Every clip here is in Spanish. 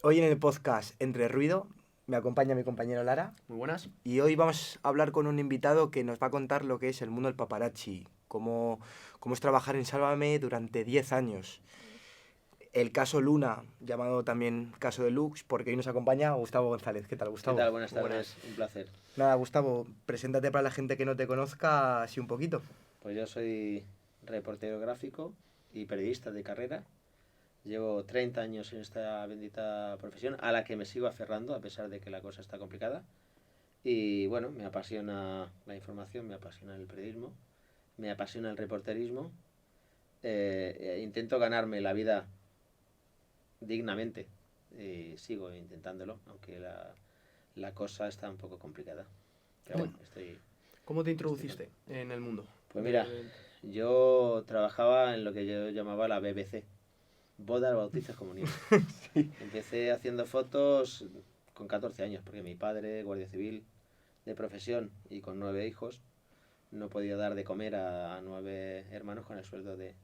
Hoy en el podcast Entre Ruido me acompaña mi compañero Lara Muy buenas. y hoy vamos a hablar con un invitado que nos va a contar lo que es el mundo del paparazzi, cómo es trabajar en Sálvame durante 10 años. El caso Luna, llamado también caso de Lux, porque hoy nos acompaña Gustavo González. ¿Qué tal, ¿Qué Gustavo? tal? Buenas Muy buenas. tardes, un placer. Nada, Gustavo, preséntate para la gente que no te conozca así un poquito. Pues yo soy reportero gráfico y periodista de carrera. Llevo 30 años en esta bendita profesión, a la que me sigo aferrando a pesar de que la cosa está complicada. Y bueno, me apasiona la información, me apasiona el periodismo, me apasiona el reporterismo. Intento ganarme la vida dignamente y sigo intentándolo, aunque la cosa está un poco complicada. Pero bueno, ¿Cómo te introduciste en el mundo? Pues mira, yo trabajaba en lo que yo llamaba la BBC, bodas, bautizos, comuniones. Empecé haciendo fotos con 14 años, porque mi padre, guardia civil de profesión y con 9 hijos, no podía dar de comer a 9 hermanos con el sueldo de...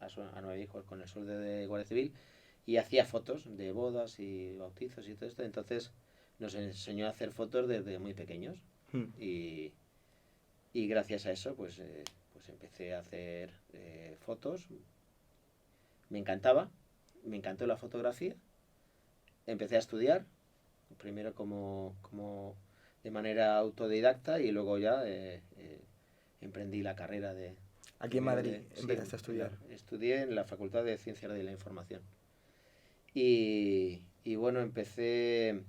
a 9 hijos con el sueldo de guardia civil, y hacía fotos de bodas y bautizos y todo esto. Entonces nos enseñó a hacer fotos desde muy pequeños y gracias a eso pues empecé a hacer fotos. Me encantó la fotografía. Empecé a estudiar, primero como de manera autodidacta, y luego ya emprendí la carrera de... Aquí en Madrid sí, empezaste a estudiar. estudié en la Facultad de Ciencias de la Información. Y bueno, empecé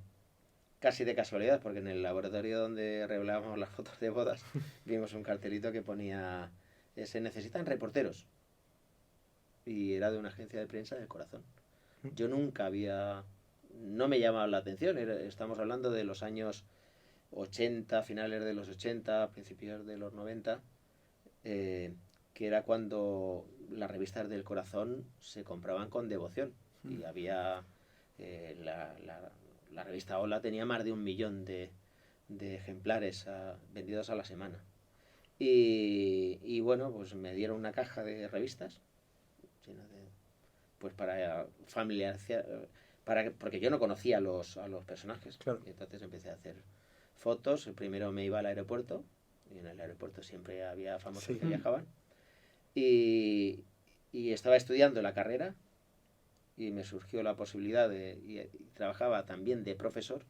casi de casualidad, porque en el laboratorio donde revelábamos las fotos de bodas vimos un cartelito que ponía se necesitan reporteros, y era de una agencia de prensa del Corazón. Yo no me llamaba la atención. Estamos hablando de los años 80, finales de los 80, principios de los 90, que era cuando las revistas del Corazón se compraban con devoción, y había la revista Hola tenía más de 1 millón de ejemplares vendidos a la semana. Y bueno, pues me dieron una caja de revistas llena de, pues para familiarizar, porque yo no conocía a los personajes. Claro. Y entonces empecé a hacer fotos. Primero me iba al aeropuerto, y en el aeropuerto siempre había famosos que viajaban, y estaba estudiando la carrera, y me surgió la posibilidad y trabajaba también de profesor.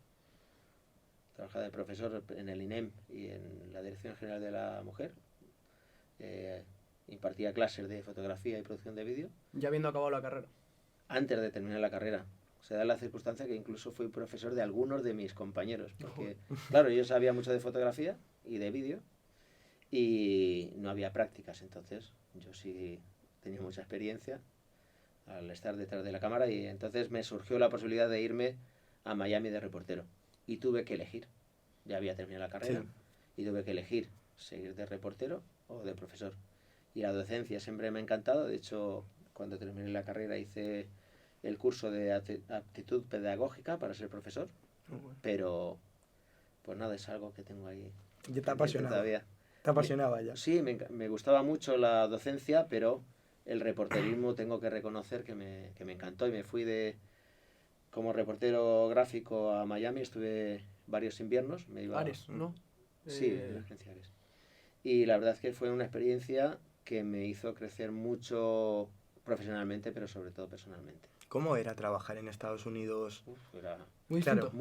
Trabajaba de profesor en el INEM y en la Dirección General de la Mujer. Impartía clases de fotografía y producción de vídeo. Ya habiendo acabado la carrera. Antes de terminar la carrera. Se da la circunstancia que incluso fui profesor de algunos de mis compañeros, porque claro, yo sabía mucho de fotografía y de vídeo, y no había prácticas. Entonces yo sí tenía mucha experiencia al estar detrás de la cámara, y entonces me surgió la posibilidad de irme a Miami de reportero, y tuve que elegir. Ya había terminado la carrera, y tuve que elegir seguir de reportero o de profesor. Y la docencia siempre me ha encantado. De hecho, cuando terminé la carrera hice el curso de aptitud pedagógica para ser profesor, pero pues nada, es algo que tengo ahí. Ya te apasionaba. Todavía. Te apasionaba ya. Sí, me gustaba mucho la docencia, pero el reporterismo tengo que reconocer que me encantó, y me fui como reportero gráfico a Miami. Estuve varios inviernos. Me iba, Ares, ¿no? Sí, en la agencia Ares. Y la verdad es que fue una experiencia que me hizo crecer mucho profesionalmente, pero sobre todo personalmente. ¿Cómo era trabajar en Estados Unidos? Era Muy distinto. Claro.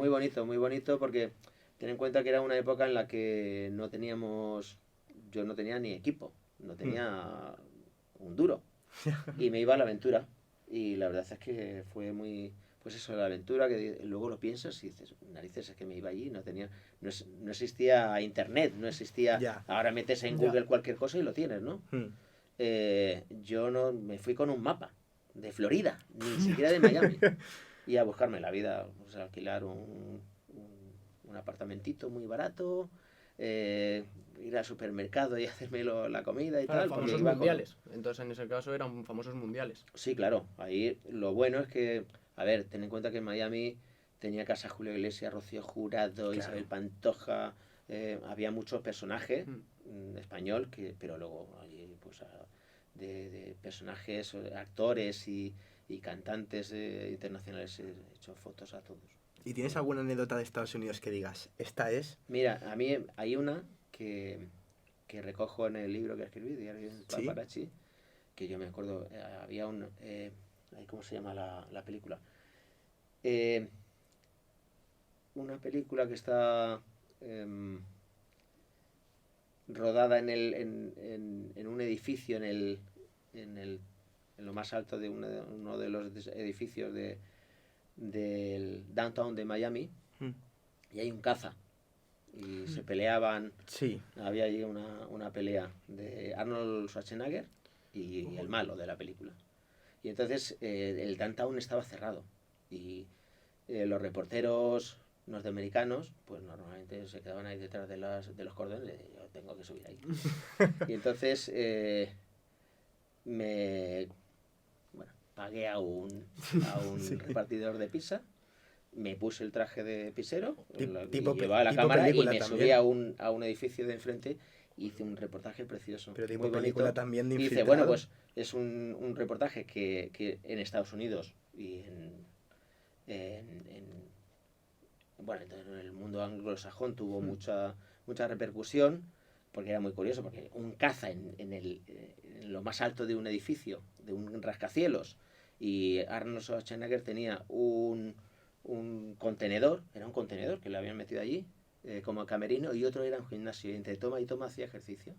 muy bonito, porque ten en cuenta que era una época en la que yo no tenía ni equipo, no tenía un duro, y me iba a la aventura. Y la verdad es que fue muy, pues eso, la aventura, que luego lo piensas y dices, narices, es que me iba allí, no existía internet, no existía, Ya. ahora metes en Google cualquier cosa y lo tienes, ¿no? Yo no me fui con un mapa de Florida, ni siquiera de Miami, y a buscarme la vida, pues a alquilar un apartamentito muy barato, ir al supermercado y hacerme la comida y Claro, tal. famosos mundiales. Entonces, en ese caso, eran famosos mundiales. Sí, claro. Ahí lo bueno es que, a ver, ten en cuenta que en Miami tenía casa Julio Iglesias, Rocío Jurado, Isabel Pantoja, había muchos personajes español, pero luego allí pues de personajes, actores y y cantantes internacionales he hecho fotos a todos. ¿Y tienes alguna anécdota de Estados Unidos que digas, esta es? Mira, a mí hay una que recojo en el libro que escribí, Diario del ¿Sí? Paparazzi, que yo me acuerdo, había un... ¿cómo se llama la película? Una película que está rodada en un edificio en lo más alto de uno de los edificios del downtown de Miami, Mm. y hay un caza y se peleaban. Sí. Había allí una pelea de Arnold Schwarzenegger y el malo de la película. Y entonces el downtown estaba cerrado y los reporteros norteamericanos pues normalmente se quedaban ahí detrás de los cordones y yo tengo que subir ahí. Y entonces pagué a un Sí. repartidor de pizza, me puse el traje de pisero, Tipo llevaba la tipo cámara y película me también. subí a un edificio de enfrente y hice un reportaje precioso. Pero tipo muy bonito. película también de Y dice, infiltrado. bueno, pues es un reportaje que en Estados Unidos y bueno, en el mundo anglosajón tuvo mucha repercusión, porque era muy curioso, porque un caza en lo más alto de un edificio, de un rascacielos, y Arnold Schwarzenegger tenía un contenedor, era un contenedor que le habían metido allí, como camerino, y otro era un gimnasio, y entre toma y toma hacía ejercicio.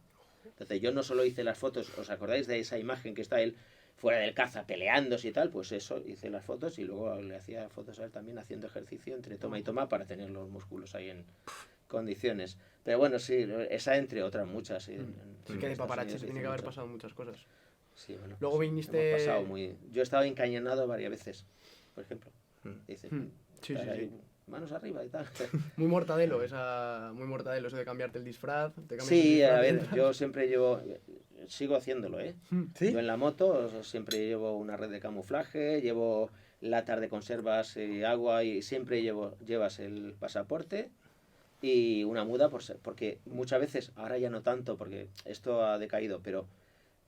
Entonces yo no solo hice las fotos, ¿os acordáis de esa imagen que está él fuera del caza peleándose y tal? Pues eso, hice las fotos y luego le hacía fotos a él también haciendo ejercicio entre toma y toma para tener los músculos ahí en condiciones. Pero bueno, sí, esa entre otras muchas. Sí, Es que de Estados paparazzi Unidos se hice tiene que haber mucho. pasado muchas cosas. Sí, bueno, Luego pues, viniste- hemos pasado muy... Yo he estado encañonado varias veces, por ejemplo. Dice, Sí, estar sí, ahí, sí. manos arriba y tal. Muy mortadelo, eso de cambiarte el disfraz. Te cambias el Sí, disfraz a y ver, entras. yo siempre llevo, sigo haciéndolo, ¿eh? ¿Sí? Yo en la moto siempre llevo una red de camuflaje, llevo latas de conservas y agua y siempre llevas el pasaporte y una muda porque muchas veces, ahora ya no tanto porque esto ha decaído, pero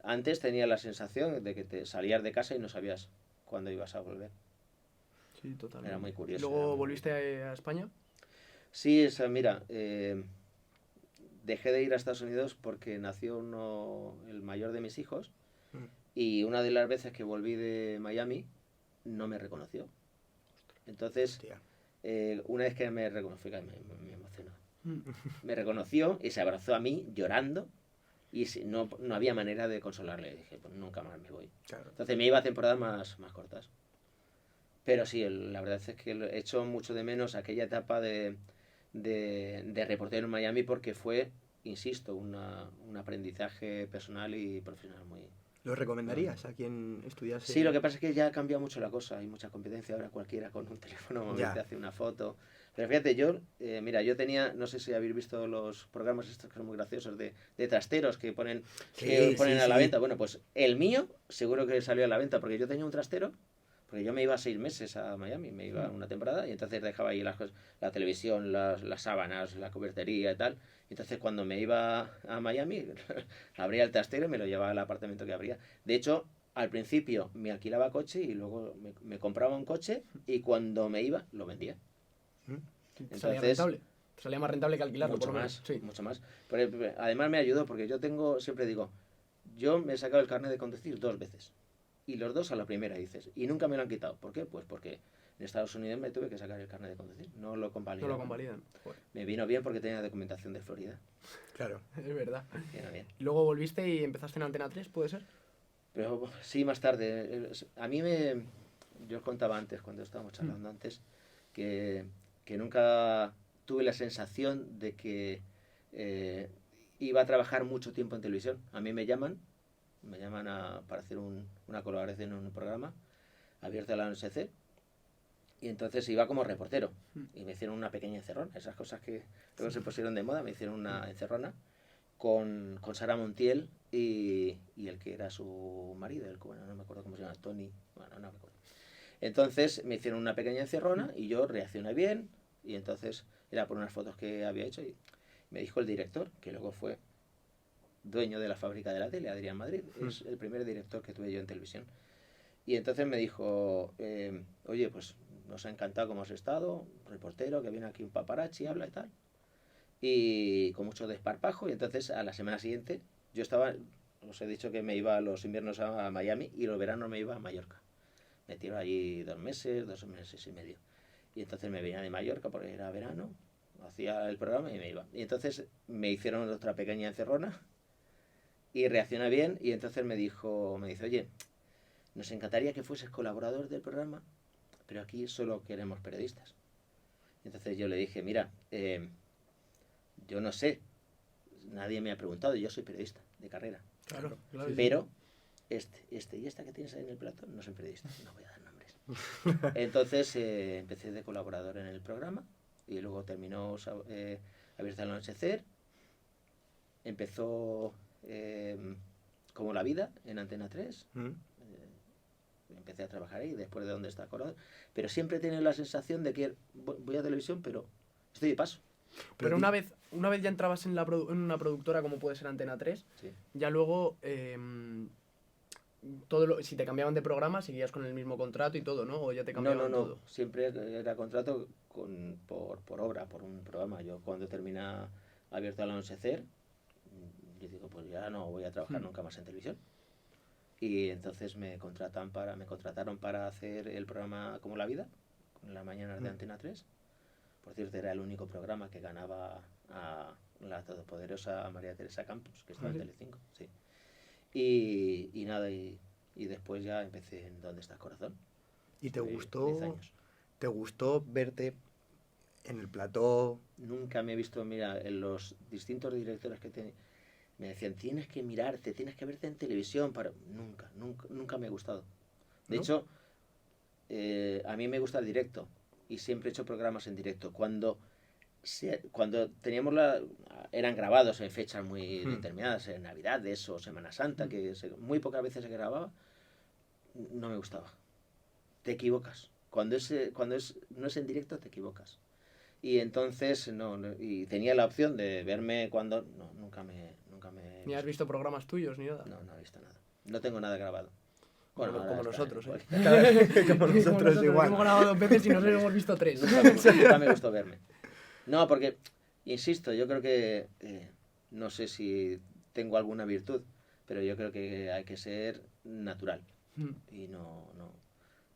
antes tenía la sensación de que te salías de casa y no sabías cuándo ibas a volver. Sí, totalmente. Era muy ¿Y curioso. luego era muy- volviste a España? Sí, mira, dejé de ir a Estados Unidos porque nació el mayor de mis hijos Mm. y una de las veces que volví de Miami no me reconoció. Entonces, Hostia. una vez que me reconoció, me emocionó. Me reconoció y se abrazó a mí llorando y no había manera de consolarle. Dije, pues nunca más me voy. Claro. Entonces me iba a temporadas más cortas. Pero sí, la verdad es que he hecho mucho de menos aquella etapa de reportero en Miami porque fue, insisto, un aprendizaje personal y profesional muy... ¿Lo recomendarías a quien estudiase? Sí, lo que pasa es que ya ha cambiado mucho la cosa, hay mucha competencia, ahora cualquiera con un teléfono móvil Ya. te hace una foto. Pero fíjate, yo tenía, no sé si habéis visto los programas estos que son muy graciosos de trasteros que ponen, Sí, sí, a la sí. venta. Bueno, pues el mío seguro que salió a la venta porque yo tenía un trastero. Porque yo me iba 6 meses a Miami, me iba una temporada y entonces dejaba ahí las cosas, la televisión, las sábanas, la cobertería y tal. Entonces cuando me iba a Miami, abría el trastero y me lo llevaba al apartamento que abría. De hecho, al principio me alquilaba coche y luego me compraba un coche y cuando me iba lo vendía. ¿Te salía Entonces, rentable? ¿Te salía más rentable que alquilarlo, mucho por lo menos? más, Sí. mucho más. Pero, además me ayudó porque siempre digo, yo me he sacado el carnet de conducir 2 veces. Y los 2 a la primera, dices. Y nunca me lo han quitado. ¿Por qué? Pues porque en Estados Unidos me tuve que sacar el carnet de conducir. No lo No convalidaban. lo convalidan. Joder, Me vino bien porque tenía documentación de Florida. Claro. es verdad. Vino bien. Luego volviste y empezaste en Antena 3, ¿puede ser? Pero sí, más tarde. A mí yo os contaba antes, cuando estábamos charlando antes, que nunca tuve la sensación de que iba a trabajar mucho tiempo en televisión. A mí me llaman para hacer una colaboración en un programa abierto a la ONSC y entonces iba como reportero y me hicieron una pequeña encerrona, esas cosas que luego se pusieron de moda, me hicieron una encerrona con Sara Montiel y el que era su marido, bueno, no me acuerdo cómo se llama, Tony, bueno, no me acuerdo. Entonces me hicieron una pequeña encerrona y yo reaccioné bien y entonces era por unas fotos que había hecho y me dijo el director, que luego fue dueño de la fábrica de la tele, Adrián Madrid, es el primer director que tuve yo en televisión. Y entonces me dijo, oye, pues nos ha encantado cómo has estado, reportero, que viene aquí un paparazzi, habla y tal. Y con mucho desparpajo. Y entonces a la semana siguiente, yo estaba, os he dicho que me iba los inviernos a Miami y los veranos me iba a Mallorca. Me tiro allí 2 meses y medio. Y entonces me venía de Mallorca porque era verano, hacía el programa y me iba. Y entonces me hicieron otra pequeña encerrona y reaccioné bien. Y entonces me dice, oye, nos encantaría que fueses colaborador del programa, pero aquí solo queremos periodistas. Entonces yo le dije, mira, yo no sé, nadie me ha preguntado, yo soy periodista de carrera. Claro. Pero este y esta que tienes ahí en el plato no son periodistas, no voy a dar nombres. Entonces empecé de colaborador en el programa y luego terminó Abierto al Anochecer. Empezó Como la Vida en Antena 3. Empecé a trabajar ahí después de Donde está Corazón. Pero siempre he tenido la sensación de que voy a televisión, pero estoy de paso. Pero una vez ya entrabas en una productora como puede ser Antena 3, Sí. ya luego si te cambiaban de programa seguías con el mismo contrato y todo, ¿no? O ya te cambiaban todo. Siempre era contrato por obra, por un programa. Yo cuando termina Abierto al Anochecer, yo digo, pues ya no voy a trabajar nunca más en televisión. Y entonces me contrataron para hacer el programa Como la Vida, en las mañanas de Antena 3. Por cierto, era el único programa que ganaba a la todopoderosa María Teresa Campos, que estaba en Telecinco. Sí. Y nada, y después ya empecé en ¿Dónde está Corazón? ¿Y te 10 gustó, años. te gustó verte en el plató? Nunca me he visto, mira, en los distintos directores que me decían, tienes que mirarte, tienes que verte en televisión. Nunca me ha gustado. De hecho, a mí me gusta el directo y siempre he hecho programas en directo. Cuando teníamos eran grabados en fechas muy determinadas, en Navidades o Semana Santa, que muy pocas veces se grababa, no me gustaba. Te equivocas. Cuando no es en directo, te equivocas. Y entonces, y tenía la opción de verme cuando... nunca me... ¿Ni has visto programas tuyos ni nada? No he visto nada. No tengo nada grabado. Bueno, como nosotros, ¿eh? Como nosotros igual. Hemos grabado 2 veces y nos hemos visto 3. Nunca me gustó verme. No, porque, insisto, yo creo que... no sé si tengo alguna virtud, pero yo creo que hay que ser natural. Y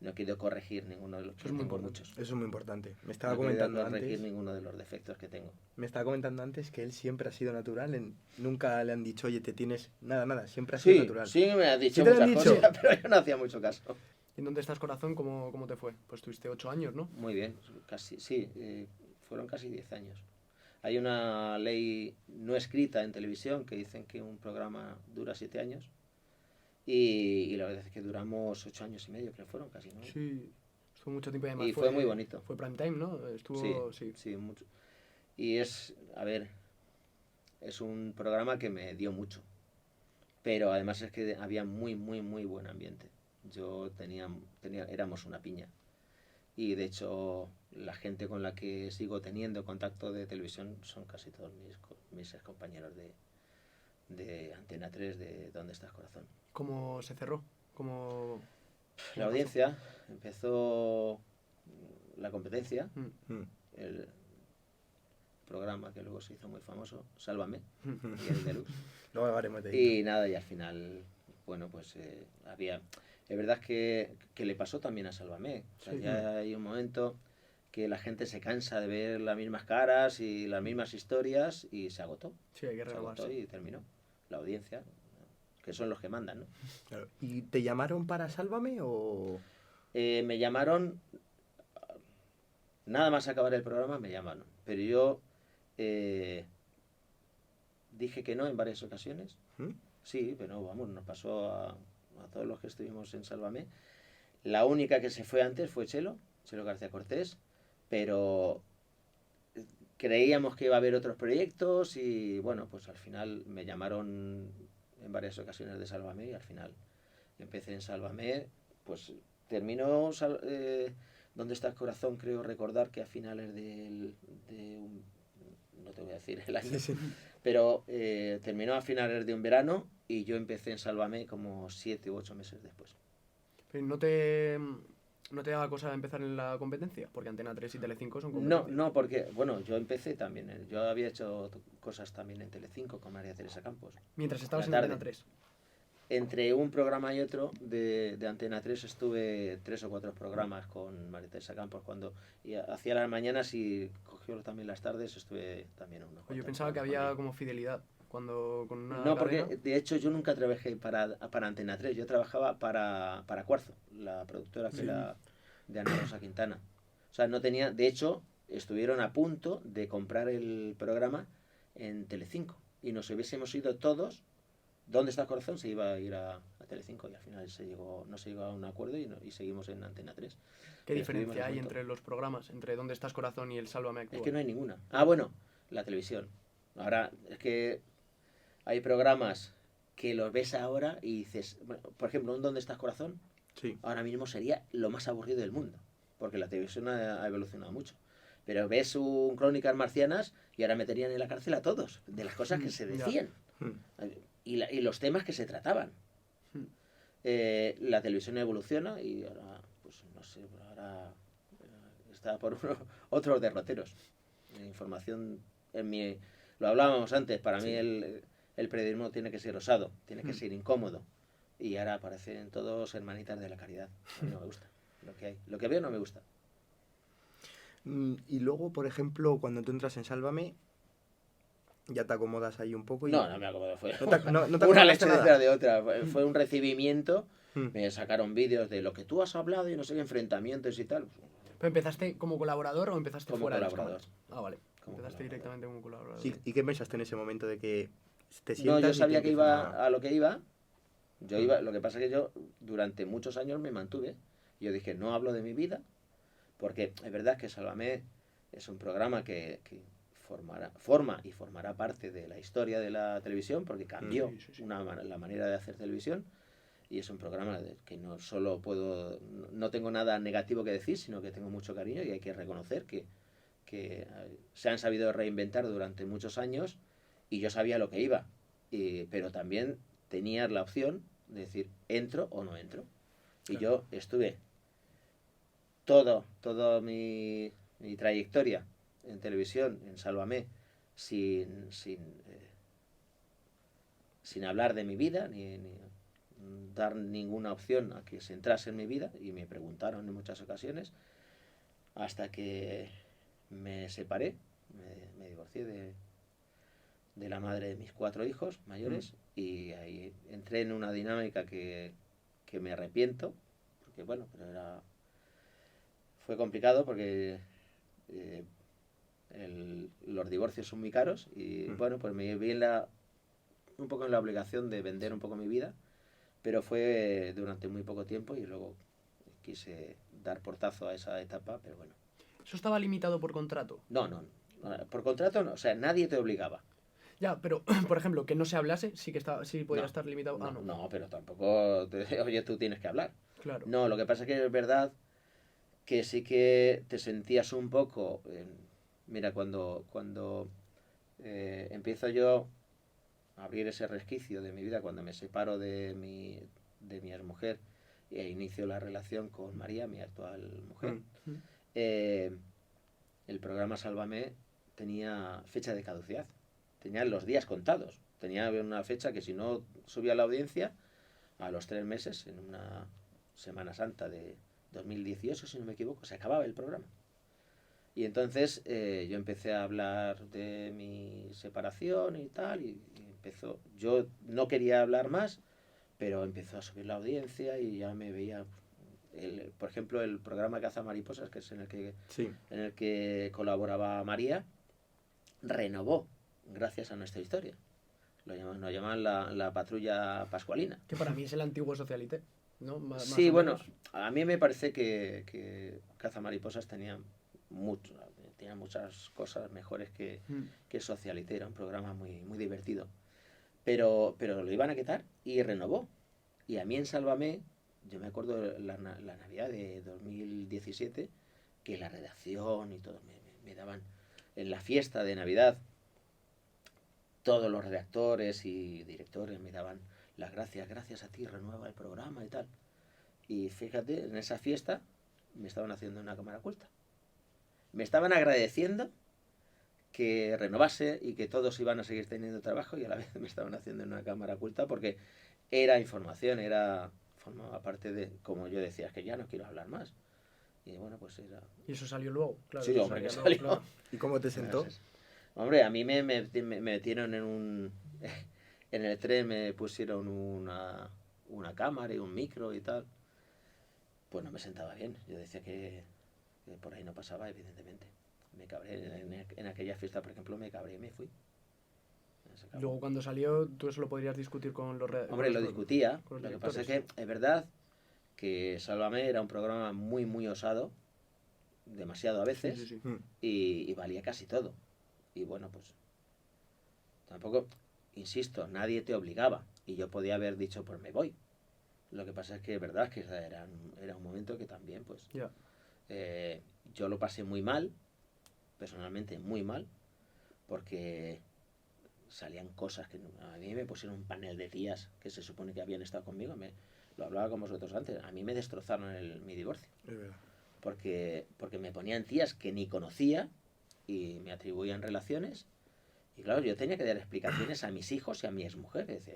no he querido corregir ninguno de los que tengo muchos. Eso es muy importante. Me estaba No he querido comentando corregir antes. ninguno de los defectos que tengo. Me estaba comentando antes que él siempre ha sido natural. Nunca le han dicho, oye, te tienes... Nada. Siempre ha sido natural. Sí, me has dicho ¿Sí te lo han muchas dicho? cosas, pero yo no hacía mucho caso. ¿Y en Dónde estás Corazón? ¿Cómo te fue? Pues tuviste 8 años, ¿no? Muy bien, casi, sí, fueron casi 10 años. Hay una ley no escrita en televisión que dicen que un programa dura 7 años y la verdad es que duramos 8 años y medio, creo que fueron casi, ¿no? Sí, estuvo mucho tiempo y además Y fue muy bonito. Fue prime time, ¿no? Sí, mucho. Y es un programa que me dio mucho, pero además es que había muy buen ambiente. Éramos una piña. Y de hecho, la gente con la que sigo teniendo contacto de televisión son casi todos mis compañeros de Antena 3, de ¿Dónde estás Corazón? ¿Cómo se cerró? La audiencia empezó la competencia, el programa que luego se hizo muy famoso, Sálvame, y el Deluxe. Luego hablaremos de ello. Y nada, y al final, bueno, pues había... Es verdad que le pasó también a Sálvame. O sea, ya hay un momento que la gente se cansa de ver las mismas caras y las mismas historias y se agotó. Sí, hay que renovarse. Se agotó y terminó. La audiencia, que son los que mandan, ¿no? Claro. ¿Y te llamaron para Sálvame o...? Me llamaron... Nada más acabar el programa me llamaron. Pero yo dije que no en varias ocasiones. Sí, pero vamos, nos pasó a todos los que estuvimos en Sálvame. La única que se fue antes fue Chelo García Cortés, pero creíamos que iba a haber otros proyectos y bueno, pues al final me llamaron en varias ocasiones de Sálvame y al final empecé en Sálvame, pues terminó ¿Dónde está el Corazón? Creo recordar que a finales no te voy a decir el año, pero terminó a finales de un verano y yo empecé en Sálvame como 7 u 8 meses después. Pero ¿no te daba cosa empezar en la competencia? Porque Antena 3 y Telecinco son No, competencia. no, porque, bueno, yo empecé también, yo había hecho cosas también en Telecinco con María Teresa Campos. Mientras estabas en La tarde. Antena 3. Entre un programa y otro de Antena 3 estuve 3 o 4 programas con María Teresa Campos cuando hacía las mañanas y cogió también las tardes, estuve también unos Yo cuantos pensaba que programas con había ella. como fidelidad cuando con una No, cadena. porque de hecho yo nunca trabajé para Antena 3, yo trabajaba para Cuarzo, la productora Sí. de Ana Rosa Quintana. O sea, no tenía, de hecho, estuvieron a punto de comprar el programa en Telecinco y nos hubiésemos ido todos. ¿Dónde está el corazón? Se iba a ir a Telecinco y al final no se llegó a un acuerdo y seguimos en Antena 3. ¿Qué Pero estuvimos diferencia a hay punto. entre los programas? Entre ¿Dónde estás corazón y el Sálvame Es Actual? que no hay ninguna. Ah, bueno, la televisión. Ahora, es que hay programas que los ves ahora y dices, bueno, por ejemplo, un ¿Dónde estás corazón? Sí. Ahora mismo sería lo más aburrido del mundo, porque la televisión ha evolucionado mucho. Pero ves un Crónicas Marcianas y ahora meterían en la cárcel a todos, de las cosas que se Ya. decían y los temas que se trataban. La televisión evoluciona y ahora, pues no sé, ahora está por otros derroteros. La información, lo hablábamos antes, para mí Sí. el periodismo tiene que ser osado, tiene que ser incómodo. Y ahora aparecen todos hermanitas de la caridad. A mí no me gusta lo que hay. Lo que veo no me gusta. Y luego, por ejemplo, cuando tú entras en Sálvame, ya te acomodas ahí un poco y... No, no me acomodo. Fue No te una acomodaste leche nada. detrás de otra. Fue un recibimiento. Mm. Me sacaron vídeos de lo que tú has hablado y no sé qué enfrentamientos y tal. ¿Pero empezaste como colaborador o empezaste Como fuera de las colaborador. cámaras? Ah, vale. Como Empezaste colaborador. directamente como colaborador. ¿Y qué pensaste en ese momento de que te No, sientas yo y te sabía que empiezan iba a lo que iba. Yo Mm. iba, lo que pasa es que yo durante muchos años me mantuve. Yo dije, no hablo de mi vida, porque es verdad que Sálvame es un programa que forma y formará parte de la historia de la televisión, porque cambió Sí. la manera de hacer televisión. Y es un programa que no solo no tengo nada negativo que decir, sino que tengo mucho cariño y hay que reconocer que se han sabido reinventar durante muchos años y yo sabía lo que iba, pero también tenía la opción de decir entro o no entro. Y Claro. yo estuve toda mi trayectoria en televisión, en Sálvame, sin hablar de mi vida, ni dar ninguna opción a que se entrase en mi vida, y me preguntaron en muchas ocasiones, hasta que me separé, me divorcié de la madre de mis 4 hijos mayores, y ahí entré en una dinámica que me arrepiento, porque bueno, pero fue complicado porque los divorcios son muy caros y bueno, pues me vi un poco en la obligación de vender un poco mi vida, pero fue durante muy poco tiempo y luego quise dar portazo a esa etapa, pero bueno. ¿Eso estaba limitado por contrato? No, por contrato no, o sea, nadie te obligaba. Ya, pero, por ejemplo, que no se hablase, sí podía estar limitado. No, Ah, no. no, pero tampoco, oye, tú tienes que hablar. Claro. No, lo que pasa es que es verdad que sí que te sentías un poco... mira, cuando empiezo yo a abrir ese resquicio de mi vida, cuando me separo de mi exmujer e inicio la relación con María, mi actual mujer, el programa Sálvame tenía fecha de caducidad. Tenía los días contados. Tenía una fecha que si no subía la audiencia, a los 3 meses, en una Semana Santa de 2018, si no me equivoco, se acababa el programa. Y entonces yo empecé a hablar de mi separación y tal, y empezó. Yo no quería hablar más, pero empezó a subir la audiencia y ya me veía. Por ejemplo, el programa Caza Mariposas, que es en el que colaboraba María, renovó gracias a nuestra historia. Nos llaman la patrulla pascualina. Que para mí es el antiguo Socialité, ¿no? Más Sí, o bueno, menos. a mí me parece que Caza Mariposas tenía muchas cosas mejores que Socialité. Era un programa muy, muy divertido. Pero lo iban a quitar y renovó. Y a mí en Sálvame, yo me acuerdo la Navidad de 2017, que la redacción y todo me daban, en la fiesta de Navidad, todos los redactores y directores me daban las gracias a ti, renueva el programa y tal. Y fíjate, en esa fiesta me estaban haciendo una cámara oculta. Me estaban agradeciendo que renovase y que todos iban a seguir teniendo trabajo, y a la vez me estaban haciendo una cámara oculta porque era información, formaba parte de, como yo decía, es que ya no quiero hablar más. Y bueno, pues era... Y eso salió luego, claro. Sí, eso hombre, que salía salió. luego, claro. ¿Y cómo te sentó? Hombre, a mí me metieron en un... En el tren me pusieron una cámara y un micro y tal. Pues no me sentaba bien. Yo decía que por ahí no pasaba, evidentemente. Me cabré. En aquella fiesta, por ejemplo, me cabré y me fui. Luego cuando salió, tú eso lo podrías discutir con los Hombre, lo discutía. con los Lo que pasa es directores. que es verdad que Sálvame era un programa muy, muy osado. Demasiado a veces. Sí, sí, sí. Mm. Y valía casi todo. Y bueno, pues tampoco, insisto, nadie te obligaba. Y yo podía haber dicho, pues me voy. Lo que pasa es que es verdad que era un momento que también, pues, Ya. yo lo pasé muy mal, personalmente muy mal, porque salían cosas que a mí me pusieron un panel de tías que se supone que habían estado conmigo. Lo hablaba con vosotros antes. A mí me destrozaron mi divorcio. Es verdad. Porque me ponían tías que ni conocía y me atribuían relaciones. Y claro, yo tenía que dar explicaciones a mis hijos y a mi exmujer. Decía,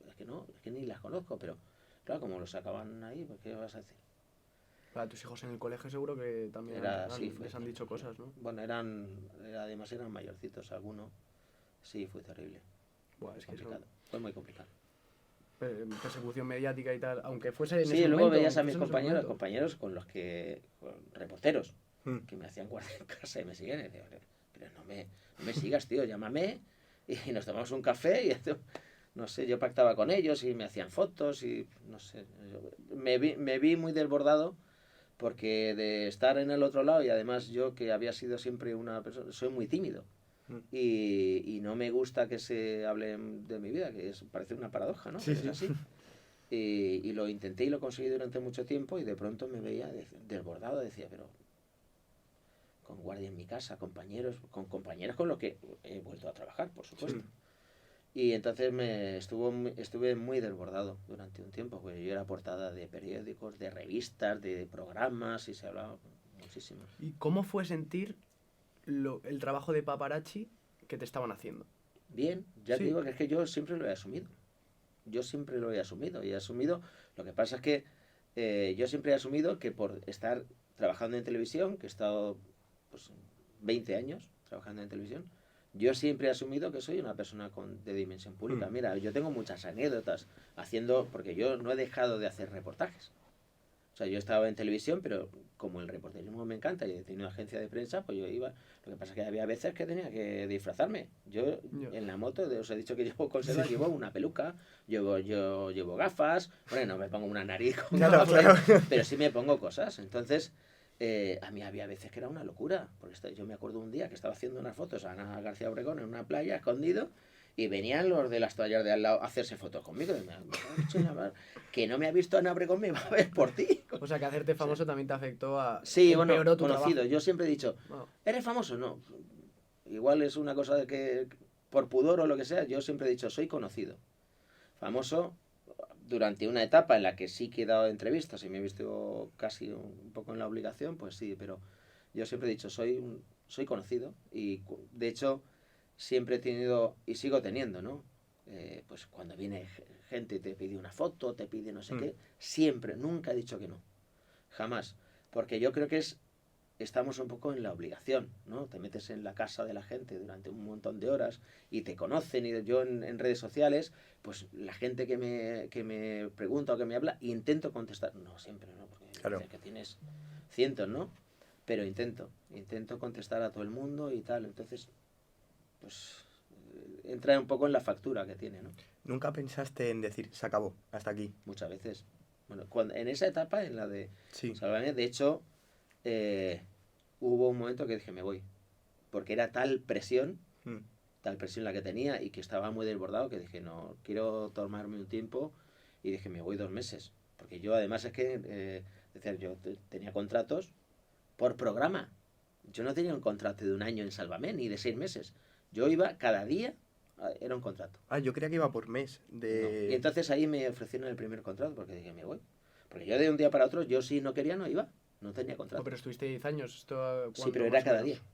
es que ni las conozco, pero claro, como los sacaban ahí, pues ¿qué vas a decir? Para tus hijos en el colegio seguro que también les han dicho cosas, ¿no? Bueno, además eran mayorcitos algunos. Sí, fue terrible. Buah, es que eso, Complicado. Fue muy complicado. persecución mediática y tal, aunque fuese en Sí, ese luego momento, veías a aunque mis fuese en ese momento. compañeros con los reporteros, Mm. que me hacían guardia en casa y me siguen. Y decía, pero no me sigas, tío, llámame y nos tomamos un café y esto, no sé, yo pactaba con ellos y me hacían fotos y no sé, me vi muy desbordado porque de estar en el otro lado, y además yo que había sido siempre una persona, soy muy tímido y no me gusta que se hable de mi vida, que parece una paradoja, ¿no? Sí, Pero es sí. así. Y lo intenté y lo conseguí durante mucho tiempo y de pronto me veía desbordado, decía, pero con guardia en mi casa, con compañeros con los que he vuelto a trabajar, por supuesto. Sí. Y entonces estuve muy desbordado durante un tiempo, porque yo era portada de periódicos, de revistas, de programas y se hablaba muchísimo. ¿Y cómo fue sentir el trabajo de paparazzi que te estaban haciendo? Bien, ya Sí. te digo que es que yo siempre lo he asumido. Yo siempre lo he asumido. Y he asumido, lo que pasa es que yo siempre he asumido que por estar trabajando en televisión, que he estado pues 20 años trabajando en televisión, yo siempre he asumido que soy una persona de dimensión pública. Mm. Mira, yo tengo muchas anécdotas porque yo no he dejado de hacer reportajes. O sea, yo estaba en televisión, pero como el reporterismo me encanta y he tenido agencia de prensa, pues yo iba. Lo que pasa es que había veces que tenía que disfrazarme. Yo en la moto, os he dicho que llevo conservas, llevo una peluca, yo llevo gafas, bueno, no me pongo una nariz con Claro, gafas, claro. pero sí me pongo cosas. Entonces, a mí había veces que era una locura. Porque yo me acuerdo un día que estaba haciendo unas fotos a Ana García Obregón en una playa, escondido, y venían los de las toallas de al lado a hacerse fotos conmigo. Y que no me ha visto Ana Obregón, me va a ver por ti. O sea, que hacerte famoso también te afectó a... Sí, bueno, empeoró tu conocido. trabajo. Yo siempre he dicho, Wow. ¿eres famoso? No. Igual es una cosa de que, por pudor o lo que sea, yo siempre he dicho, soy conocido. Famoso durante una etapa en la que sí que he dado entrevistas y me he visto casi un poco en la obligación, pues sí, pero yo siempre he dicho, soy conocido y de hecho siempre he tenido y sigo teniendo, ¿no? Pues cuando viene gente te pide una foto, te pide no sé qué, siempre, nunca he dicho que no. Jamás. Porque yo creo que estamos un poco en la obligación, ¿no? Te metes en la casa de la gente durante un montón de horas y te conocen, y yo en redes sociales, pues la gente que me pregunta o que me habla, intento contestar. No, siempre no, porque Claro. dices que tienes cientos, ¿no? Pero intento contestar a todo el mundo y tal. Entonces, pues entra un poco en la factura que tiene, ¿no? ¿Nunca pensaste en decir, se acabó, hasta aquí? Muchas veces. Bueno, en esa etapa, en la de Sí. Sálvame, de hecho, hubo un momento que dije, me voy. Porque era tal presión la que tenía y que estaba muy desbordado, que dije, no, quiero tomarme un tiempo, y dije, me voy 2 meses. Porque yo además es que, yo tenía contratos por programa. Yo no tenía un contrato de 1 año en Sálvame, ni de 6 meses. Yo iba cada día era un contrato. Ah, yo creía que iba por mes. No. Y entonces ahí me ofrecieron el primer contrato porque dije, me voy. Porque yo de un día para otro, yo si no quería no iba, no tenía contrato. No, pero estuviste 10 años. ¿Esto Sí, cuándo, pero era más o cada menos? día.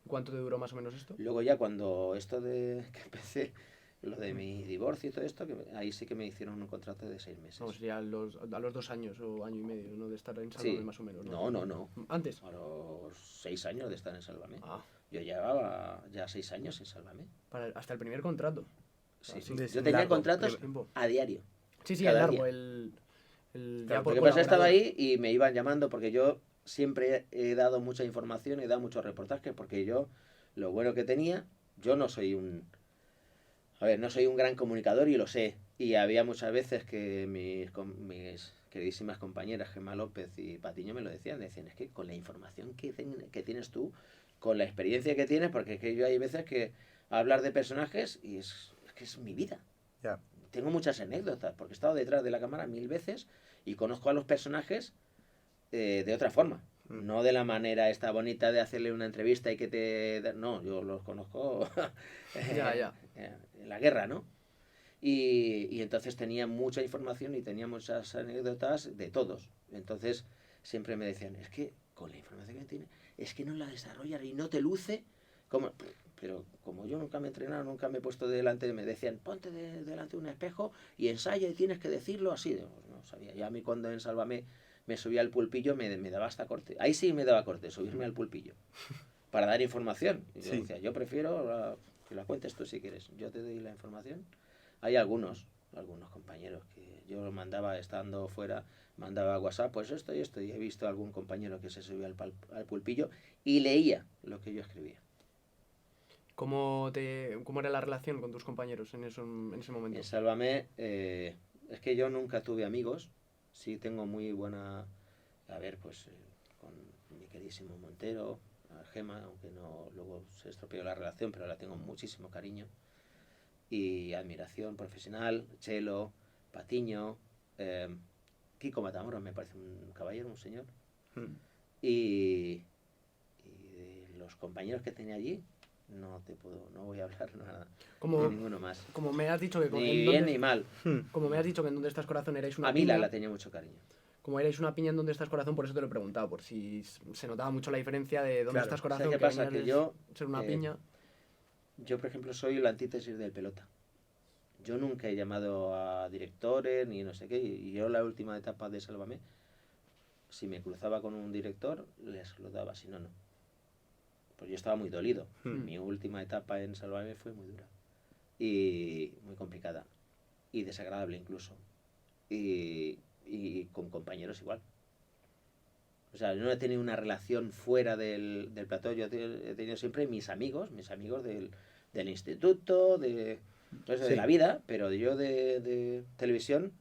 ¿Cuánto te duró más o menos esto? Luego ya cuando esto de que empecé, lo de mi divorcio y todo esto, ahí sí que me hicieron un contrato de 6 meses. No, sería a los 2 años o año y medio, ¿no? De estar en Sálvame Sí. más o menos, No, no, no. ¿Antes? A los 6 años de estar en Sálvame. Ah, Yo llevaba ya 6 años en Sálvame. hasta el primer contrato. Sí. sí. Yo tenía Largo, contratos tiempo. a diario. Sí, el Cada largo, día. el Claro, ya por Lo que pasa es que estaba colaborador. ahí y me iban llamando porque yo siempre he dado mucha información, he dado muchos reportajes porque yo, lo bueno que tenía, yo no soy no soy un gran comunicador y lo sé. Y había muchas veces que mis queridísimas compañeras Gemma López y Patiño me lo decían, es que con la información que tienes tú, con la experiencia que tienes, porque es que yo hay veces que hablar de personajes y es que es mi vida. Ya. Tengo muchas anécdotas, porque he estado detrás de la cámara 1000 veces y conozco a los personajes de otra forma. No de la manera esta bonita de hacerle una entrevista y que te... No, yo los conozco Ya. en la guerra, ¿no? Y entonces tenía mucha información y tenía muchas anécdotas de todos. Entonces siempre me decían, es que con la información que tiene, es que no la desarrollas y no te luce como... Pero como yo nunca me he entrenado, nunca me he puesto delante, me decían, ponte delante de un espejo y ensaya y tienes que decirlo así. No sabía. Y a mí cuando en Sálvame me subía al pulpillo me daba hasta corte. Ahí sí me daba corte, subirme al pulpillo. Para dar información. Y yo decía, yo prefiero que la cuentes tú si quieres. Yo te doy la información. Hay algunos compañeros que yo mandaba estando fuera, mandaba WhatsApp, pues esto y esto. Y he visto algún compañero que se subía al pulpillo y leía lo que yo escribía. ¿Cómo era la relación con tus compañeros en ese momento? En Sálvame, es que yo nunca tuve amigos. Sí tengo muy buena... A ver, pues con mi queridísimo Montero, a Gema, aunque no luego se estropeó la relación, pero la tengo muchísimo cariño. Y admiración profesional, Chelo, Patiño, Kiko Matamoros me parece un caballero, un señor. Y de los compañeros que tenía allí, no voy a hablar nada de ninguno más. Como me has dicho que Ni bien ni mal. Como me has dicho que en Donde Estás Corazón erais una A Mila piña, la tenía mucho cariño. como erais una piña en Donde Estás Corazón, por eso te lo he preguntado, por si se notaba mucho la diferencia de Donde Claro. Estás ¿Sabes Corazón, qué pasa? venías Que yo, de ser una piña. Yo, por ejemplo, soy la antítesis del pelota. Yo nunca he llamado a directores ni no sé qué. Y yo la última etapa de Sálvame, si me cruzaba con un director, les lo daba, si no, no. Pues yo estaba muy dolido. Mi última etapa en Sálvame fue muy dura. Y muy complicada. Y desagradable incluso. Y con compañeros igual. O sea, yo no he tenido una relación fuera del plató. Yo he tenido siempre mis amigos del instituto, de la vida, pero yo de televisión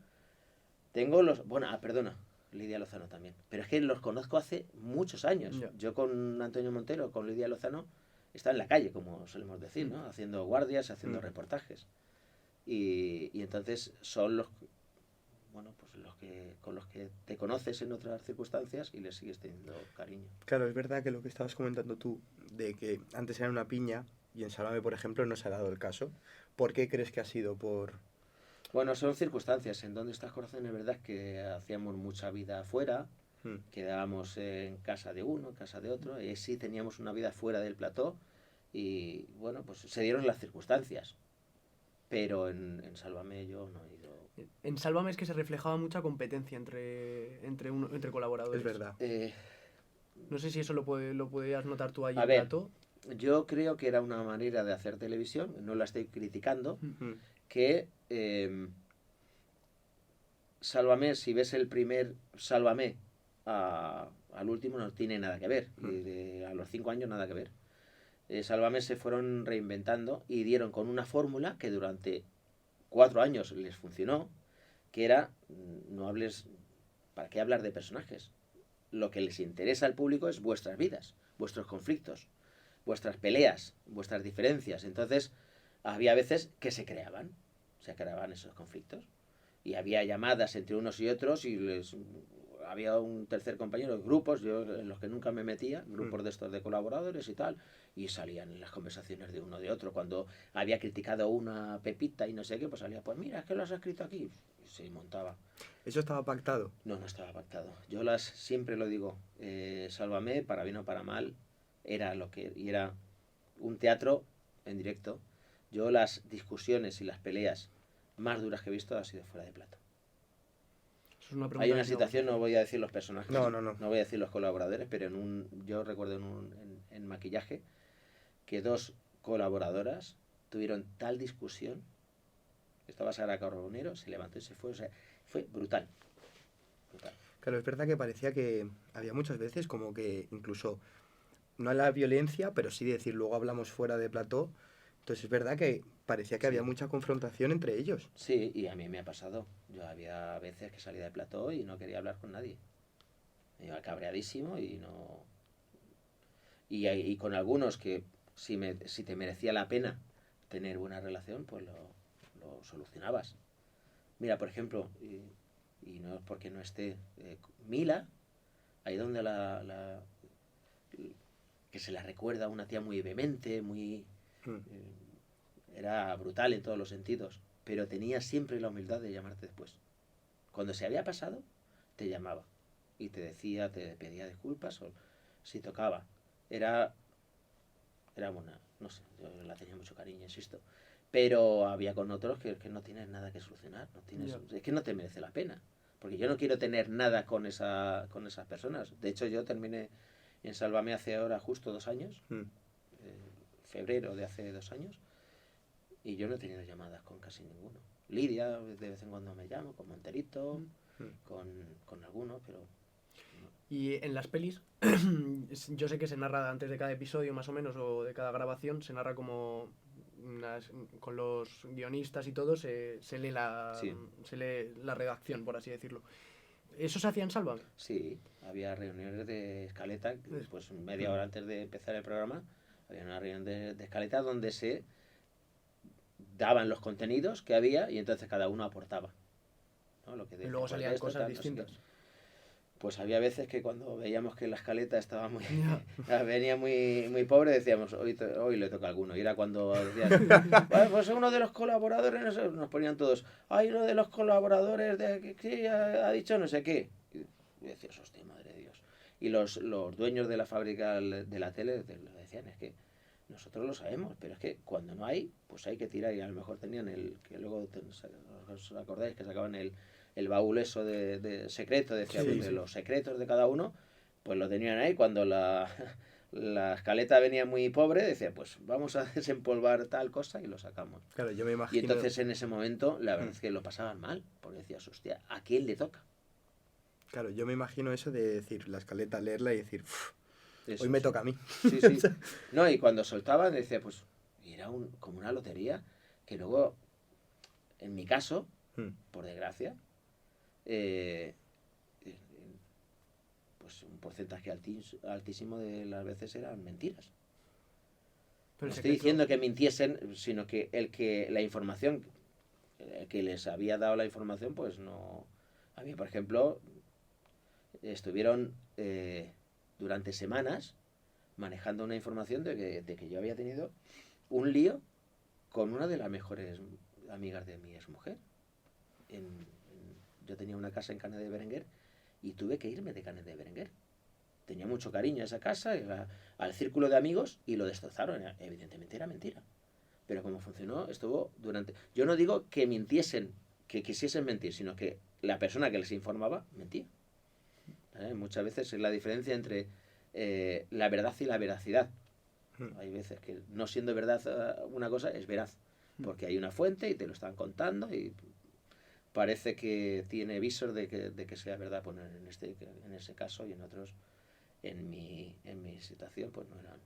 tengo los... Bueno, perdona, Lidia Lozano también. Pero es que los conozco hace muchos años. Ya. Yo con Antonio Montero, con Lidia Lozano, estaba en la calle, como solemos decir, ¿no? Haciendo guardias, haciendo reportajes. Y entonces son los... Bueno, pues con los que te conoces en otras circunstancias y les sigues teniendo cariño. Claro, es verdad que lo que estabas comentando tú, de que antes era una piña y en Sálvame, por ejemplo, no se ha dado el caso. ¿Por qué crees que ha sido? Bueno, son circunstancias. En Donde Estás Corazón es verdad que hacíamos mucha vida afuera, quedábamos en casa de uno, en casa de otro, y sí teníamos una vida fuera del plató y bueno, pues se dieron las circunstancias. Pero en Sálvame yo no he ido... En Sálvame es que se reflejaba mucha competencia entre colaboradores. Es verdad. No sé si eso lo podías notar tú ahí A en ver, plató. yo creo que era una manera de hacer televisión, no la estoy criticando, que Sálvame, si ves el primer Sálvame al último, no tiene nada que ver. Y a los 5 años nada que ver. Sálvame se fueron reinventando y dieron con una fórmula que durante 4 años les funcionó, que era, no hables, ¿para qué hablar de personajes? Lo que les interesa al público es vuestras vidas, vuestros conflictos, vuestras peleas, vuestras diferencias. Entonces, había veces que se creaban esos conflictos. Y había llamadas entre unos y otros y había un tercer compañero, grupos, yo en los que nunca me metía, grupos de estos de colaboradores y tal, y salían en las conversaciones de uno de otro. Cuando había criticado una Pepita y no sé qué, pues salía, pues mira, es que lo has escrito aquí. Y se montaba. ¿Eso estaba pactado? No, no estaba pactado. Yo siempre lo digo, Sálvame, para bien o para mal, y era un teatro en directo. Yo las discusiones y las peleas más duras que he visto han sido fuera de plato. Eso es una pregunta Hay una que tengo. situación, no voy a decir los personajes, No. no voy a decir los colaboradores, pero yo recuerdo en maquillaje que dos colaboradoras tuvieron tal discusión, estaba Sara Carbonero, se levantó y se fue, o sea, fue brutal. Claro, es verdad que parecía que había muchas veces como que incluso, no a la violencia, pero sí decir, luego hablamos fuera de plató. Entonces es verdad que parecía que Sí. había mucha confrontación entre ellos. Sí, y a mí me ha pasado. Yo había veces que salía de plató y no quería hablar con nadie. Me iba cabreadísimo y no... Y con algunos que si te merecía la pena tener buena relación, pues lo solucionabas. Mira, por ejemplo, y no es porque no esté, Mila, ahí donde que se la recuerda a una tía muy vehemente, muy... era brutal en todos los sentidos, pero tenía siempre la humildad de llamarte después. Cuando se había pasado, te llamaba y te decía, te pedía disculpas o si tocaba. Era buena, no sé, yo la tenía mucho cariño, insisto. Pero había con otros que no tienes nada que solucionar, es que no te merece la pena. Porque yo no quiero tener nada con esas personas. De hecho, yo terminé en Sálvame hace ahora justo 2 años, febrero de hace 2 años, y yo no he tenido llamadas con casi ninguno. Lidia, de vez en cuando me llamo, con Monterito, con alguno, pero... Y en las pelis, yo sé que se narra antes de cada episodio más o menos, o de cada grabación, se narra como con los guionistas y todo, se lee Sí. se lee la redacción, por así decirlo. ¿Eso se hacía en Sálvame? Sí, había reuniones de escaleta, pues media hora antes de empezar el programa, había una reunión de escaleta donde se daban los contenidos que había y entonces cada uno aportaba, ¿no? Lo que Y luego salían esto, cosas tal, no sé qué. distintas. Pues había veces que cuando veíamos que la escaleta estaba venía muy pobre, decíamos, hoy le toca a alguno. Y era cuando decían, "Bueno, pues uno de los colaboradores, no sé", nos ponían todos, hay uno de los colaboradores que ha dicho no sé qué. Y decías, hostia, madre de Dios. Y los dueños de la fábrica de la tele lo decían, es que nosotros lo sabemos, pero es que cuando no hay, pues hay que tirar. Y a lo mejor tenían que luego, ¿os acordáis que sacaban el baúl eso de secreto? Decía, Sí, pues de sí. los secretos de cada uno, pues lo tenían ahí. Cuando la escaleta venía muy pobre, decía, pues vamos a desempolvar tal cosa y lo sacamos. Claro, yo me Y imagino... entonces en ese momento, la verdad es que lo pasaban mal, porque decías, hostia, ¿a quién le toca? Claro, yo me imagino eso de decir, la escaleta, leerla y decir, "Uf, Eso, hoy me sí. toca a mí". Sí, sí. No, y cuando soltaban, decía, pues, y era como una lotería, que luego, en mi caso, por desgracia, eh, pues un porcentaje altísimo de las veces eran mentiras. Pero No el estoy secreto- diciendo que mintiesen, sino que la información, el que les había dado la información, pues no... A mí, por ejemplo, estuvieron durante semanas manejando una información de que yo había tenido un lío con una de las mejores amigas de mi exmujer. Yo tenía una casa en Canet de Berenguer y tuve que irme de Canet de Berenguer. Tenía mucho cariño a esa casa, al círculo de amigos, y lo destrozaron. Evidentemente era mentira. Pero como funcionó, estuvo durante... Yo no digo que mintiesen, que quisiesen mentir, sino que la persona que les informaba mentía. Muchas veces es la diferencia entre la verdad y la veracidad. Hay veces que no siendo verdad una cosa es veraz, porque hay una fuente y te lo están contando y parece que tiene visor de que sea verdad. Pues en ese caso y en otros, en mi situación, pues no eran.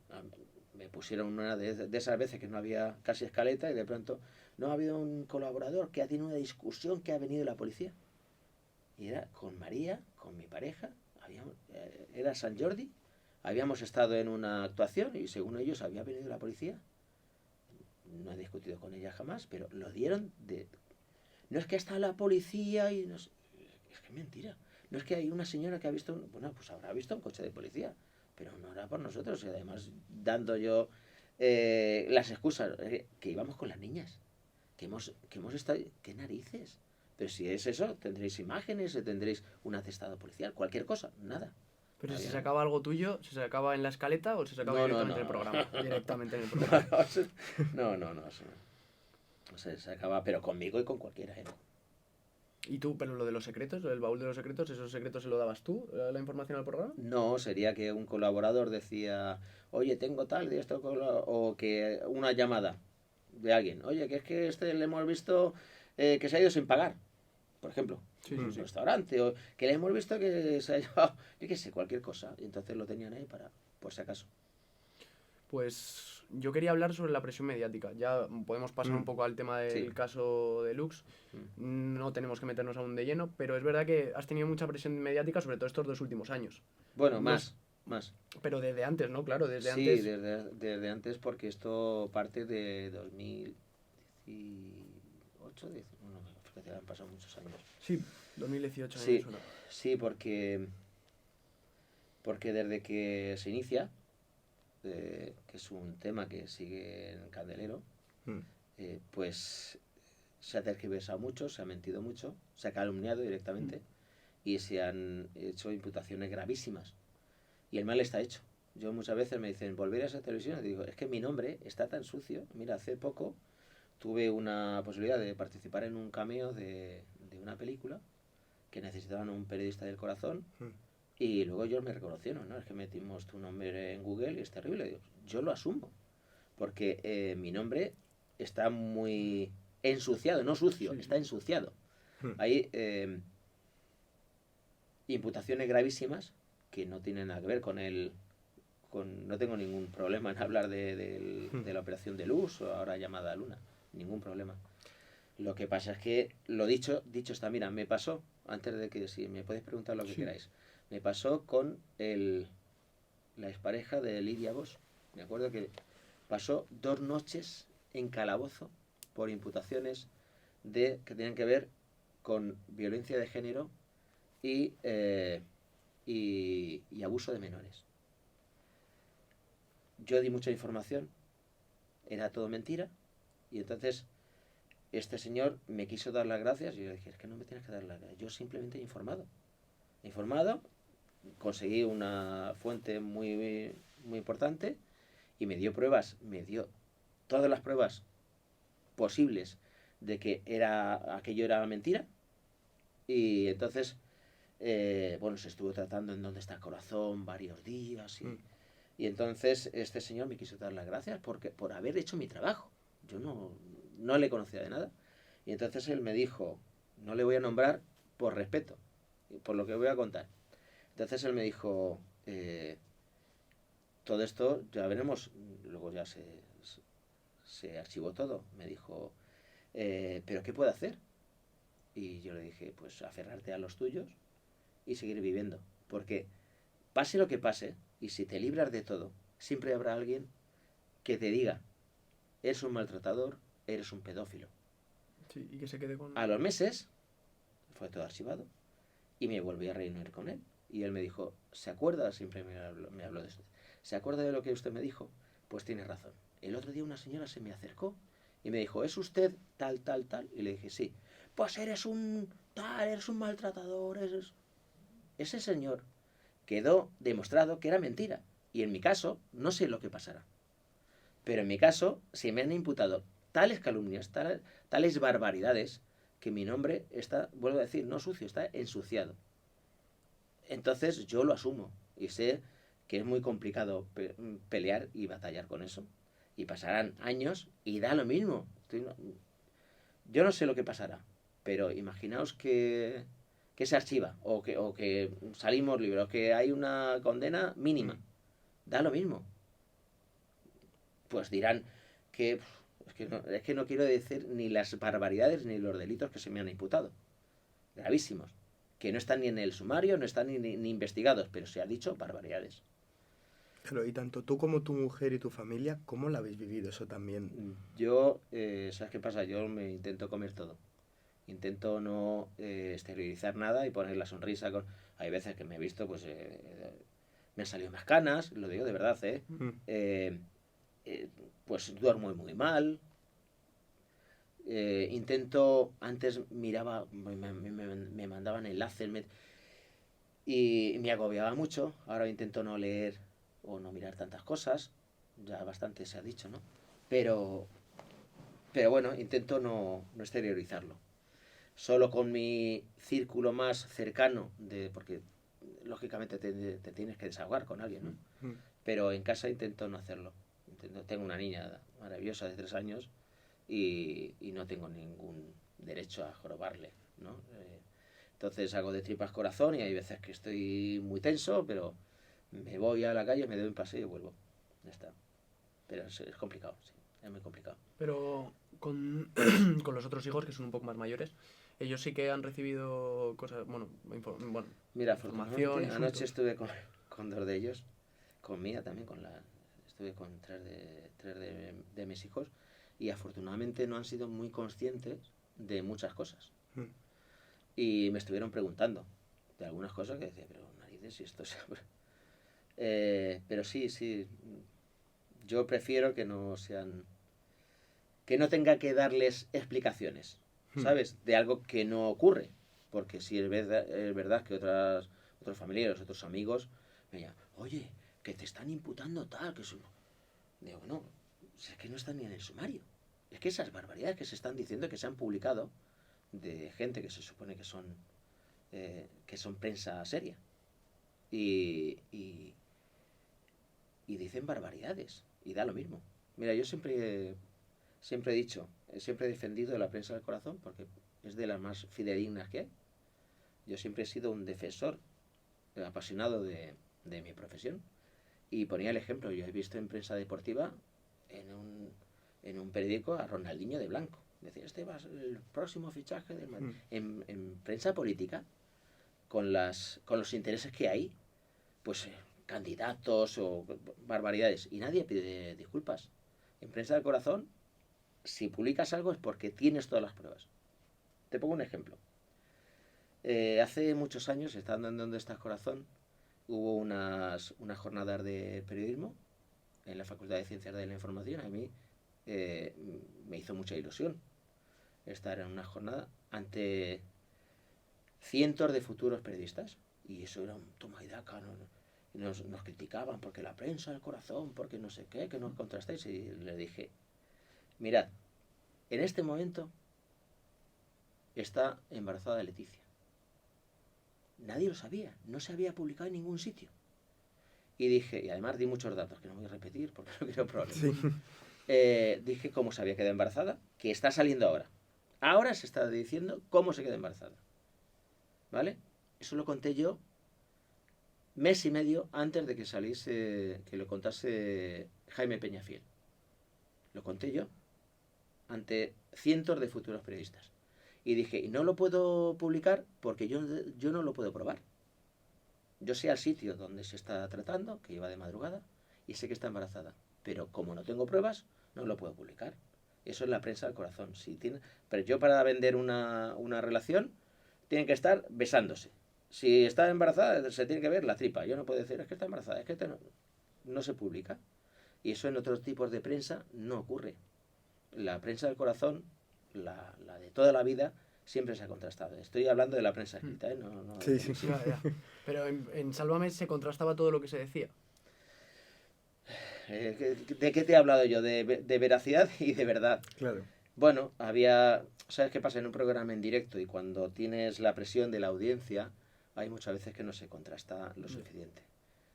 Me pusieron una de esas veces que no había casi escaleta y de pronto no ha habido un colaborador que ha tenido una discusión que ha venido la policía. Y era con María, con mi pareja, era San Jordi, habíamos estado en una actuación y según ellos había venido la policía. No he discutido con ella jamás, pero lo dieron de... No es que está la policía y no sé, es que es mentira. No es que hay una señora que ha visto, bueno, pues habrá visto un coche de policía, pero no era por nosotros, y además dando yo las excusas, que íbamos con las niñas, que hemos estado, ¿qué narices? Pero si es eso, tendréis imágenes, tendréis un atestado policial, cualquier cosa, nada. Pero si se Había- sacaba algo tuyo, ¿se sacaba en la escaleta o se sacaba No, directamente en el programa? Directamente en el programa. no, eso no se acaba, pero conmigo y con cualquiera, ¿eh? ¿Y tú, pero lo de los secretos, el baúl de los secretos, esos secretos se lo dabas tú, la información al programa? No, sería que un colaborador decía, oye, tengo tal, de esto, o que una llamada de alguien, oye, que es que este le hemos visto que se ha ido sin pagar, por ejemplo, Sí, en sí, un sí. restaurante, o que le hemos visto que se ha llevado, yo qué sé, cualquier cosa, y entonces lo tenían ahí para, por si acaso. Pues yo quería hablar sobre la presión mediática. Ya podemos pasar un poco al tema del Sí. caso de Lux. No tenemos que meternos aún de lleno, pero es verdad que has tenido mucha presión mediática, sobre todo estos 2 últimos años. Bueno, No más. Pero desde antes, ¿no? Claro, desde Sí, antes. desde antes porque esto parte de 2018, bueno, fíjate, han pasado muchos años. Sí, 2018 Sí, años. sí, porque desde que se inicia, que es un tema que sigue en candelero, pues se ha tergiversado mucho, se ha mentido mucho, se ha calumniado directamente y se han hecho imputaciones gravísimas. Y el mal está hecho. Yo muchas veces me dicen, volver a esa televisión, y digo, es que mi nombre está tan sucio. Mira, hace poco tuve una posibilidad de participar en un cameo de una película que necesitaban un periodista del corazón y luego ellos me reconocieron, ¿no? Es que metimos tu nombre en Google y es terrible. Digo, yo lo asumo, porque mi nombre está muy ensuciado, no sucio, Sí, está ensuciado. Hay imputaciones gravísimas que no tienen nada que ver con el... no tengo ningún problema en hablar de la operación de Luz, o ahora llamada Luna, ningún problema. Lo que pasa es que lo dicho está, mira, me pasó, antes de que, si me podéis preguntar lo que queráis, me pasó con la expareja de Lidia Bosch. Me acuerdo que pasó 2 noches en calabozo por imputaciones que tenían que ver con violencia de género y abuso de menores. Yo di mucha información, era todo mentira, y entonces este señor me quiso dar las gracias y yo le dije, es que no me tienes que dar las gracias, yo simplemente he informado. He informado, conseguí una fuente muy, muy importante y me dio pruebas, me dio todas las pruebas posibles de que aquello era mentira. Y entonces, bueno, se estuvo tratando en dónde está el corazón varios días y entonces este señor me quiso dar las gracias por haber hecho mi trabajo. Yo no le conocía de nada. Y entonces él me dijo, no le voy a nombrar por respeto, por lo que voy a contar. Entonces él me dijo, todo esto ya veremos, luego ya se archivó todo. Me dijo, ¿pero qué puedo hacer? Y yo le dije, pues aferrarte a los tuyos y seguir viviendo. Porque pase lo que pase, y si te libras de todo, siempre habrá alguien que te diga, eres un maltratador, eres un pedófilo. Sí, y que se quede con... A los meses fue todo archivado y me volví a reunir con él. Y él me dijo, ¿se acuerda? Siempre me habló de esto. ¿Se acuerda de lo que usted me dijo? Pues tiene razón. El otro día una señora se me acercó y me dijo, ¿es usted tal, tal, tal? Y le dije, sí. Pues eres un tal, eres un maltratador, eres... Ese señor quedó demostrado que era mentira. Y en mi caso, no sé lo que pasará. Pero en mi caso, se me han imputado tales calumnias, tales barbaridades, que mi nombre está, vuelvo a decir, no sucio, está ensuciado. Entonces yo lo asumo y sé que es muy complicado pelear y batallar con eso. Y pasarán años y da lo mismo. Yo no sé lo que pasará, pero imaginaos que se archiva o que salimos libres, o que hay una condena mínima. Da lo mismo. Pues dirán que es que no quiero decir ni las barbaridades ni los delitos que se me han imputado. Gravísimos. Que no están ni en el sumario, no están ni investigados, pero se ha dicho barbaridades. Claro, y tanto tú como tu mujer y tu familia, ¿cómo lo habéis vivido eso también? Yo, ¿sabes qué pasa? Yo me intento comer todo. Intento no exteriorizar nada y poner la sonrisa. Hay veces que me he visto, pues me han salido más canas, lo digo de verdad, ¿eh? Pues duermo muy mal. Antes miraba, me mandaban enlaces y me agobiaba mucho. Ahora intento no leer o no mirar tantas cosas. Ya bastante se ha dicho, ¿no? Pero bueno, intento no exteriorizarlo. Solo con mi círculo más cercano, porque lógicamente te tienes que desahogar con alguien, ¿no? Pero en casa intento no hacerlo. Tengo una niña maravillosa de 3 años y no tengo ningún derecho a jorobarle, ¿no? Entonces hago de tripas corazón y hay veces que estoy muy tenso, pero me voy a la calle, me doy un paseo y vuelvo. Ya está. Pero es complicado, sí, es muy complicado. Pero con los otros hijos, que son un poco más mayores, ellos sí que han recibido cosas, bueno, Mira, información, afortunadamente anoche insultos. estuve con 2 de ellos, con Mía también, estuve con 3 de mis hijos y afortunadamente no han sido muy conscientes de muchas cosas. Y me estuvieron preguntando de algunas cosas que decía, pero narices, si esto es... pero sí, yo prefiero que no tenga que darles explicaciones, ¿sabes? De algo que no ocurre. Porque si es verdad que otros familiares, otros amigos me llaman, oye, que te están imputando tal, que eso... Digo, bueno, es que no están ni en el sumario. Es que esas barbaridades que se están diciendo, que se han publicado, de gente que se supone que son prensa seria. Y dicen barbaridades. Y da lo mismo. Mira, yo siempre he dicho, siempre he defendido la prensa del corazón porque es de las más fidedignas que hay. Yo siempre he sido un defensor apasionado de mi profesión y ponía el ejemplo. Yo he visto en prensa deportiva en un periódico a Ronaldinho de blanco. Decía, este va a ser el próximo fichaje del Madrid. En prensa política, con los intereses que hay, pues candidatos o barbaridades, y nadie pide disculpas. En prensa del corazón, si publicas algo es porque tienes todas las pruebas. Te pongo un ejemplo. Hace muchos años, estando en Donde Estás Corazón, hubo unas jornadas de periodismo en la Facultad de Ciencias de la Información. A mí me hizo mucha ilusión estar en una jornada ante cientos de futuros periodistas. Y eso era un toma y daca, ¿no? Nos criticaban porque la prensa del corazón, porque no sé qué, que no contrastáis. Y le dije, mirad, en este momento está embarazada Leticia. Nadie lo sabía, no se había publicado en ningún sitio. Y dije, y además di muchos datos que no voy a repetir porque no quiero problemas. Sí. Dije cómo se había quedado embarazada, que está saliendo ahora. Ahora se está diciendo cómo se queda embarazada. ¿Vale? Eso lo conté yo mes y medio antes de que saliese, que lo contase Jaime Peñafiel. Lo conté yo ante cientos de futuros periodistas. Y dije, y no lo puedo publicar porque yo no lo puedo probar. Yo sé al sitio donde se está tratando, que iba de madrugada, y sé que está embarazada. Pero como no tengo pruebas, no lo puedo publicar. Eso es la prensa del corazón. Pero yo para vender una relación, tienen que estar besándose. Si está embarazada, se tiene que ver la tripa. Yo no puedo decir, es que está embarazada, es que no se publica. Y eso en otros tipos de prensa no ocurre. La prensa del corazón, la de toda la vida, siempre se ha contrastado. Estoy hablando de la prensa escrita, ¿eh? No sí. Ya. Pero en Sálvame se contrastaba todo lo que se decía. ¿De qué te he hablado yo? De veracidad y de verdad. Claro. Bueno, ¿sabes qué pasa en un programa en directo? Y cuando tienes la presión de la audiencia, hay muchas veces que no se contrasta lo suficiente.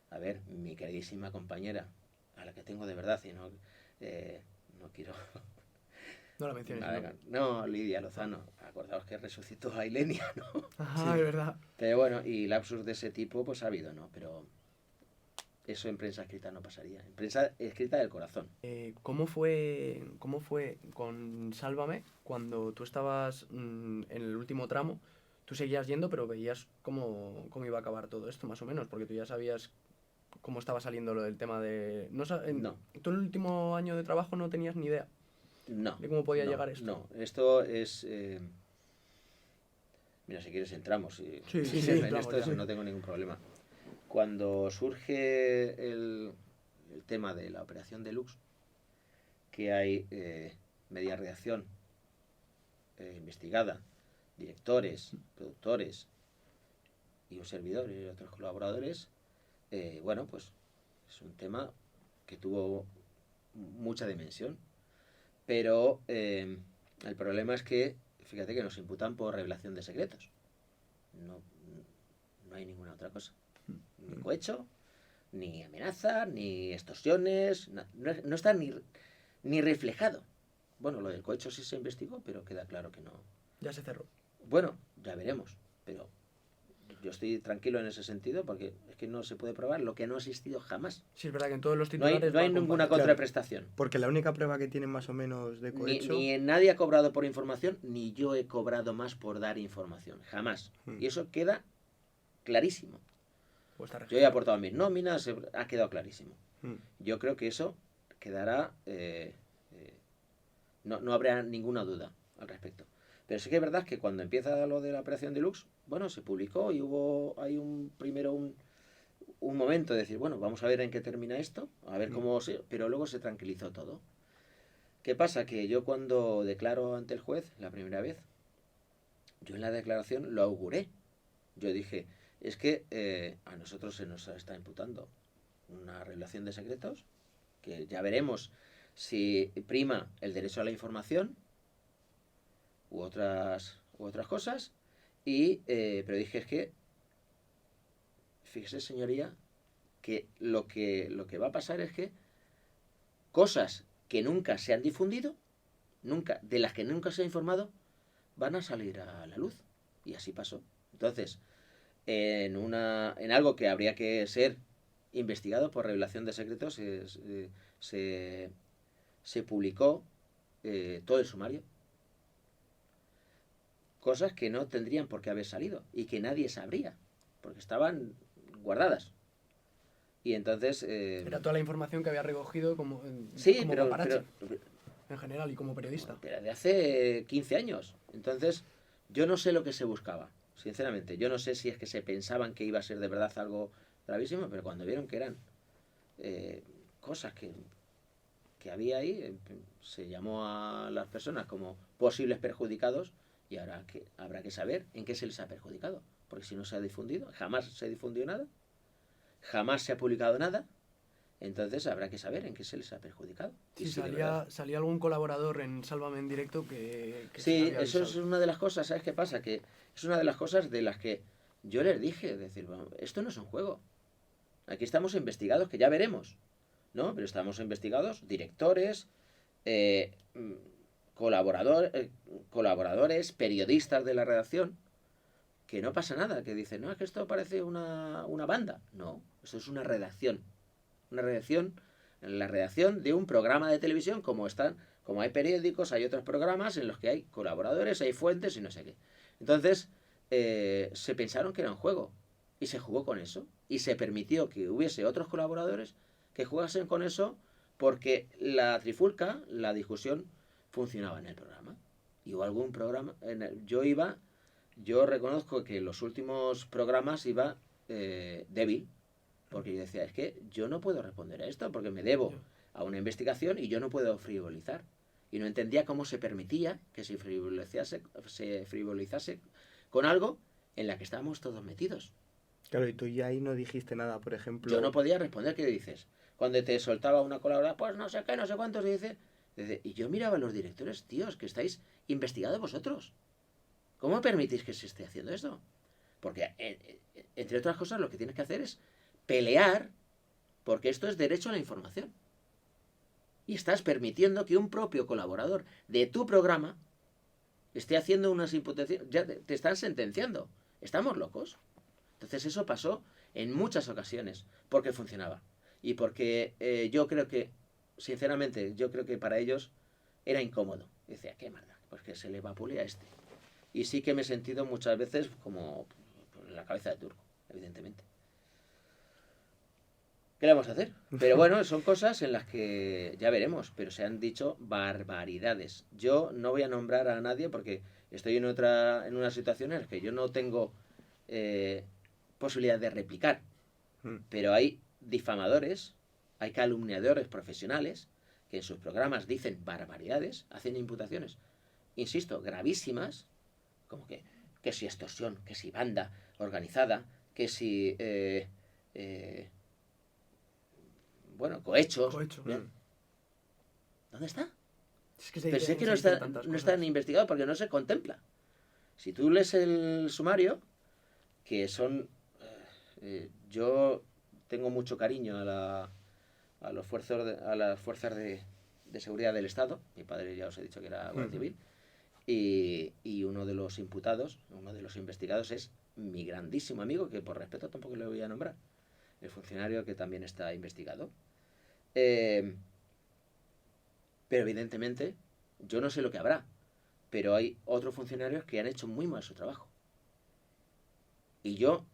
A ver, mi queridísima compañera, a la que tengo de verdad, y no quiero... No la menciones. No, Lidia Lozano. Acordaos que resucitó a Ilenia, ¿no? Ajá, sí. Es verdad. Pero bueno, y lapsus de ese tipo, pues ha habido, ¿no? Pero eso en prensa escrita no pasaría. En prensa escrita del corazón. ¿Cómo fue con Sálvame cuando tú estabas en el último tramo? Tú seguías yendo, pero veías cómo iba a acabar todo esto, más o menos, porque tú ya sabías cómo estaba saliendo lo del tema de... No. Tú en el último año de trabajo no tenías ni idea. No. ¿De cómo podía llegar esto? No, esto es... Mira, si quieres entramos. Sí, En entramos esto ya. no tengo ningún problema. Cuando surge el tema de la operación Deluxe, que hay media redacción investigada, directores, productores y un servidor y otros colaboradores, bueno, pues es un tema que tuvo mucha dimensión. Pero el problema es que, fíjate que nos imputan por revelación de secretos. No, no hay ninguna otra cosa. Ni cohecho, ni amenaza, ni extorsiones, no está ni reflejado. Bueno, lo del cohecho sí se investigó, pero queda claro que no. Ya se cerró. Bueno, ya veremos, pero yo estoy tranquilo en ese sentido porque es que no se puede probar lo que no ha existido jamás. Sí, es verdad que en todos los No hay, titulares no hay va ninguna acompañado. contraprestación. Porque la única prueba que tienen más o menos de cohecho... Ni nadie ha cobrado por información, ni yo he cobrado más por dar información. Jamás. Y eso queda clarísimo. O está Yo he registrado. aportado mis nóminas, ha quedado clarísimo. Mm. Yo creo que eso quedará... no habrá ninguna duda al respecto. Pero sí que es verdad que cuando empieza lo de la operación Deluxe, bueno, se publicó y hay primero un momento de decir, bueno, vamos a ver en qué termina esto, a ver cómo se... Pero luego se tranquilizó todo. ¿Qué pasa? Que yo cuando declaro ante el juez la primera vez, yo en la declaración lo auguré. Yo dije, es que a nosotros se nos está imputando una revelación de secretos, que ya veremos si prima el derecho a la información u otras cosas, pero dije, es que, fíjese señoría, que lo que va a pasar es que cosas que nunca se han difundido, de las que nunca se ha informado, van a salir a la luz. Y así pasó. Entonces, en algo que habría que ser investigado por revelación de secretos, se publicó todo el sumario. Cosas que no tendrían por qué haber salido y que nadie sabría, porque estaban guardadas. Y entonces... Era toda la información que había recogido como paparazzi, en general, y como periodista. Pero de hace 15 años. Entonces, yo no sé lo que se buscaba, sinceramente. Yo no sé si es que se pensaban que iba a ser de verdad algo gravísimo, pero cuando vieron que eran cosas que había ahí, se llamó a las personas como posibles perjudicados y ahora habrá que saber en qué se les ha perjudicado. Porque si no se ha difundido, jamás se difundió nada, jamás se ha publicado nada, entonces habrá que saber en qué se les ha perjudicado. Sí, salía algún colaborador en Sálvame en directo que sí, eso es una de las cosas, ¿sabes qué pasa? Que es una de las cosas de las que yo les dije, es decir, bueno, esto no es un juego. Aquí estamos investigados, que ya veremos, ¿no? Pero estamos investigados directores, colaboradores, periodistas de la redacción, que no pasa nada, que dicen, no, es que esto parece una banda. No, esto es una redacción. Una redacción, la redacción de un programa de televisión como hay periódicos, hay otros programas en los que hay colaboradores, hay fuentes y no sé qué. Entonces, se pensaron que era un juego y se jugó con eso y se permitió que hubiese otros colaboradores que jugasen con eso porque la trifulca, la discusión, funcionaba en el programa. Y hubo algún programa, yo reconozco que en los últimos programas iba débil, porque yo decía, es que yo no puedo responder a esto porque me debo a una investigación y yo no puedo frivolizar. Y no entendía cómo se permitía que se frivolizase con algo en la que estábamos todos metidos. Claro, y tú ya ahí no dijiste nada, por ejemplo... Yo no podía responder, ¿qué dices? Cuando te soltaba una colaboradora, pues no sé qué, no sé cuántos, dice, y yo miraba a los directores, tíos, que estáis investigados vosotros. ¿Cómo permitís que se esté haciendo esto? Porque, entre otras cosas, lo que tienes que hacer es pelear, porque esto es derecho a la información. Y estás permitiendo que un propio colaborador de tu programa esté haciendo unas imputaciones. Ya te están sentenciando. ¿Estamos locos? Entonces eso pasó en muchas ocasiones, porque funcionaba. Y porque yo creo que, sinceramente, para ellos era incómodo. Decía, qué maldad, pues que se le vapulea a este. Y sí que me he sentido muchas veces como en la cabeza de turco, evidentemente. ¿Qué le vamos a hacer? Pero bueno, son cosas en las que ya veremos, pero se han dicho barbaridades. Yo no voy a nombrar a nadie porque Estoy en una situación en la que yo no tengo posibilidad de replicar, pero hay difamadores, hay calumniadores profesionales que en sus programas dicen barbaridades, hacen imputaciones, insisto, gravísimas, como que si extorsión, que si banda organizada, que si bueno, cohechos. Cohecho. ¿Dónde está? Es que Pero si es que no dicen está, tantas no cosas. está ni investigado porque no se contempla. Si tú lees el sumario, que son... yo tengo mucho cariño a las fuerzas de seguridad del Estado. Mi padre ya os he dicho que era guardia civil. Y uno de los imputados, uno de los investigados es mi grandísimo amigo, que por respeto tampoco le voy a nombrar, el funcionario que también está investigado. Pero evidentemente, yo no sé lo que habrá, pero hay otros funcionarios que han hecho muy mal su trabajo. Y yo,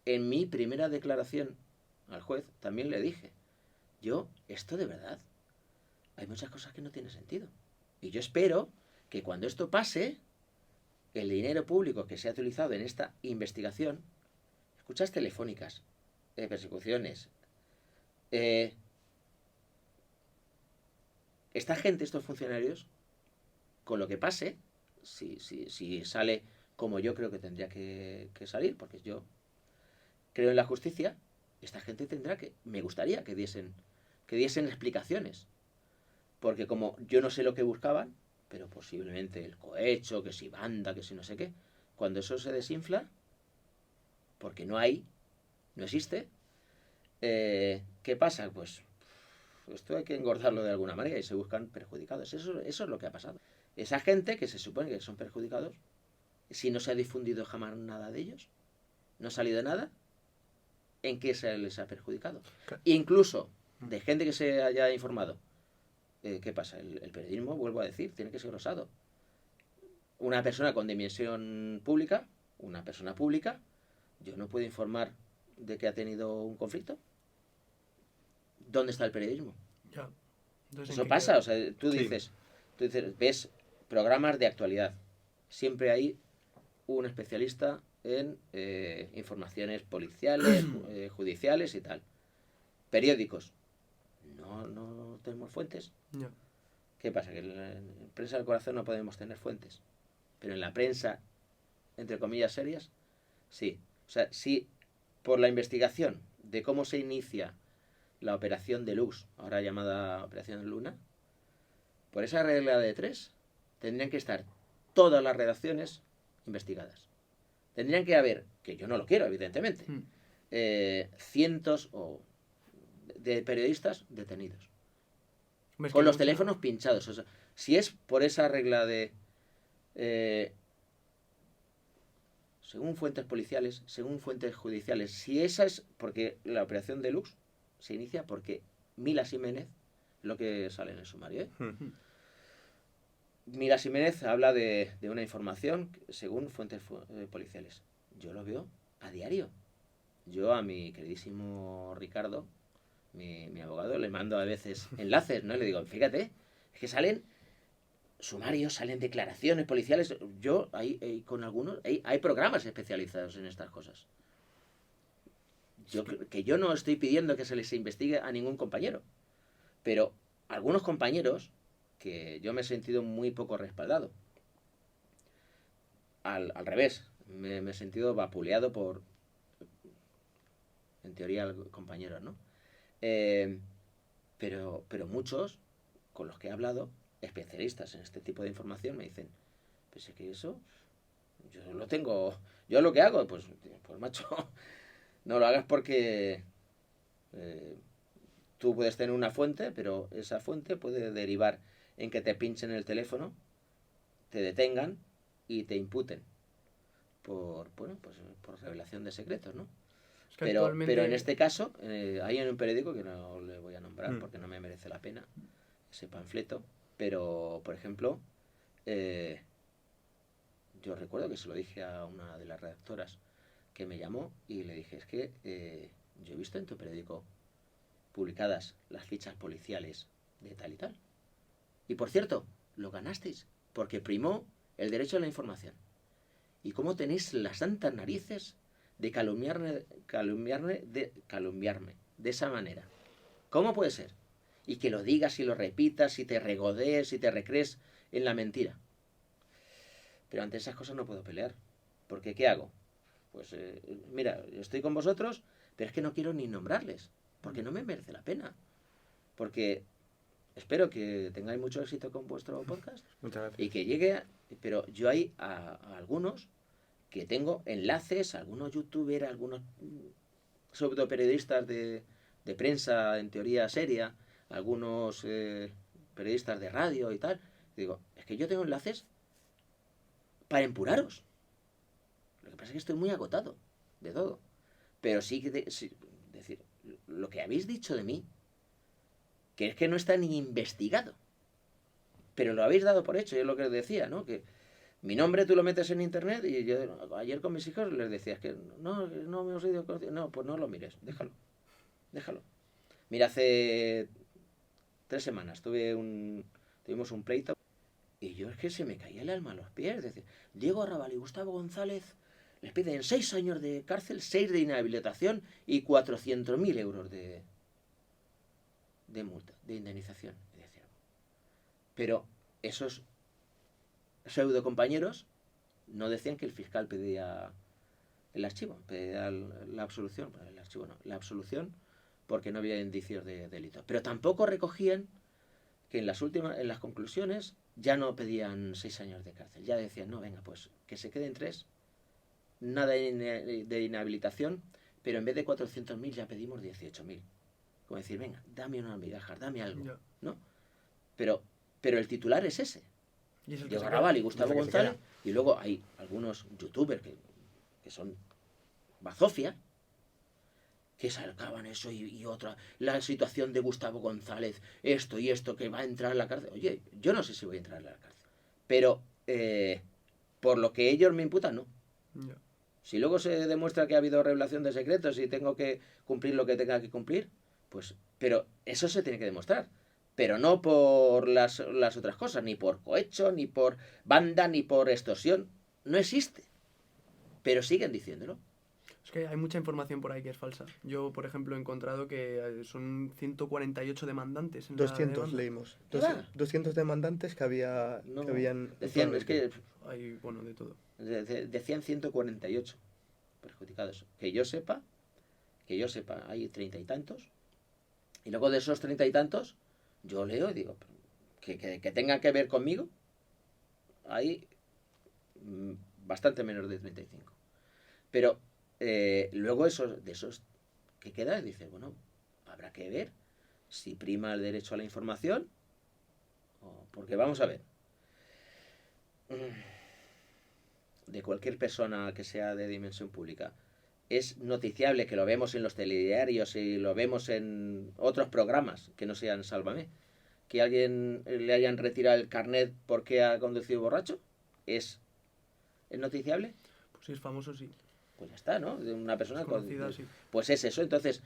en mi primera declaración al juez, también le dije, esto de verdad, hay muchas cosas que no tienen sentido. Y yo espero que cuando esto pase, el dinero público que se ha utilizado en esta investigación, escuchas telefónicas, persecuciones, esta gente, estos funcionarios, con lo que pase, si sale como yo creo que tendría que salir, porque yo creo en la justicia, esta gente me gustaría que diesen explicaciones. Porque como yo no sé lo que buscaban, pero posiblemente el cohecho, que si banda, que si no sé qué, cuando eso se desinfla, porque no existe, ¿qué pasa? Pues esto hay que engordarlo de alguna manera y se buscan perjudicados. Eso es lo que ha pasado. Esa gente que se supone que son perjudicados, si no se ha difundido jamás nada de ellos, no ha salido nada, ¿en qué se les ha perjudicado? Incluso de gente que se haya informado. ¿Qué pasa? El periodismo, vuelvo a decir, tiene que ser osado. Una persona con dimensión pública, una persona pública, yo no puedo informar de que ha tenido un conflicto. ¿Dónde está el periodismo? Ya. Entonces, Eso pasa, o sea, tú dices, ves programas de actualidad. Siempre hay un especialista en informaciones policiales, judiciales y tal. Periódicos. No tenemos fuentes. Ya. ¿Qué pasa? Que en la prensa del corazón no podemos tener fuentes. Pero en la prensa, entre comillas, serias, sí. O sea, sí, por la investigación de cómo se inicia la operación Deluxe, ahora llamada Operación Luna, por esa regla de 3, tendrían que estar todas las redacciones investigadas. Tendrían que haber, que yo no lo quiero, evidentemente, cientos de periodistas detenidos. Con los teléfonos pinchados. O sea, si es por esa regla de... según fuentes policiales, según fuentes judiciales, si esa es... Porque la operación Deluxe se inicia porque Mila Jiménez, lo que sale en el sumario, Mila Jiménez habla de una información según fuentes policiales. Yo lo veo a diario. Yo a mi queridísimo Ricardo, mi abogado, le mando a veces enlaces, ¿no? Le digo, fíjate, es que salen sumarios, salen declaraciones policiales. Yo, con algunos, hay programas especializados en estas cosas. Yo no estoy pidiendo que se les investigue a ningún compañero, pero algunos compañeros que yo me he sentido muy poco respaldado. Al revés, me he sentido vapuleado por, en teoría, compañeros, ¿no? Pero muchos con los que he hablado, especialistas en este tipo de información, me dicen, pues es que eso, yo lo tengo, yo lo que hago, pues macho, no lo hagas porque tú puedes tener una fuente, pero esa fuente puede derivar en que te pinchen el teléfono, te detengan y te imputen por revelación de secretos, ¿no? Es que pero en este caso, hay en un periódico que no le voy a nombrar porque no me merece la pena ese panfleto, pero, por ejemplo, yo recuerdo que se lo dije a una de las redactoras que me llamó y le dije, es que yo he visto en tu periódico publicadas las fichas policiales de tal y tal. Y por cierto, lo ganasteis, porque primó el derecho a la información. ¿Y cómo tenéis las santas narices de calumniarme de esa manera? ¿Cómo puede ser? Y que lo digas y lo repitas y te regodees y te recrees en la mentira. Pero ante esas cosas no puedo pelear. Porque ¿qué hago? Pues mira, estoy con vosotros, pero es que no quiero ni nombrarles. Porque no me merece la pena. Porque espero que tengáis mucho éxito con vuestro podcast. Muchas gracias. Y que llegue... Pero yo hay a algunos que tengo enlaces, algunos youtubers, algunos pseudoperiodistas de prensa en teoría seria, algunos periodistas de radio y tal. Digo, es que yo tengo enlaces para empuraros. Lo que pasa es que estoy muy agotado de todo. Pero sí que, decir, lo que habéis dicho de mí, que es que no está ni investigado. Pero lo habéis dado por hecho, es lo que os decía, ¿no? Que mi nombre tú lo metes en internet y yo ayer con mis hijos les decía, es que no me os he ido conocido. No, pues no lo mires, déjalo. Mira, hace 3 semanas tuvimos un pleito y yo es que se me caía el alma a los pies. Es decir, Diego Arrabal y Gustavo González les piden 6 años de cárcel, 6 de inhabilitación y 400.000 euros de multa, de indemnización. Y decía, pero esos pseudo compañeros no decían que el fiscal pedía el archivo, pedía la absolución. El archivo no, la absolución porque no había indicios de delito. Pero tampoco recogían que en las conclusiones ya no pedían 6 años de cárcel. Ya decían, no, venga, pues que se queden 3, nada de inhabilitación, pero en vez de 400.000 ya pedimos 18.000. Como decir, venga, dame unas migajas, dame algo, ¿no? Pero el titular es ese. Diego Arrabal y Gustavo González, y luego hay algunos youtubers que son bazofia, que sacaban eso y otra, la situación de Gustavo González, esto y esto, que va a entrar a la cárcel. Oye, yo no sé si voy a entrar a la cárcel, pero por lo que ellos me imputan, no. Si luego se demuestra que ha habido revelación de secretos y tengo que cumplir lo que tenga que cumplir, pues, pero eso se tiene que demostrar. Pero no por las otras cosas, ni por cohecho, ni por banda, ni por extorsión. No existe. Pero siguen diciéndolo. Es que hay mucha información por ahí que es falsa. Yo, por ejemplo, he encontrado que son 148 demandantes. En 200 leímos. 200 demandantes que habían... Decían, es que... Hay, bueno, de todo. Decían 148 perjudicados. Que yo sepa, hay 30 y tantos. Y luego de esos 30 y tantos... Yo leo y digo, que tengan que ver conmigo, hay bastante menos de 35. Pero luego de esos que quedan, dice, bueno, habrá que ver si prima el derecho a la información, porque vamos a ver, de cualquier persona que sea de dimensión pública, es noticiable, que lo vemos en los telediarios y lo vemos en otros programas que no sean Sálvame, que a alguien le hayan retirado el carnet porque ha conducido borracho. ¿Es noticiable? Pues si es famoso, sí. Pues ya está, ¿no? De una persona conocida, sí. Pues es eso. Entonces,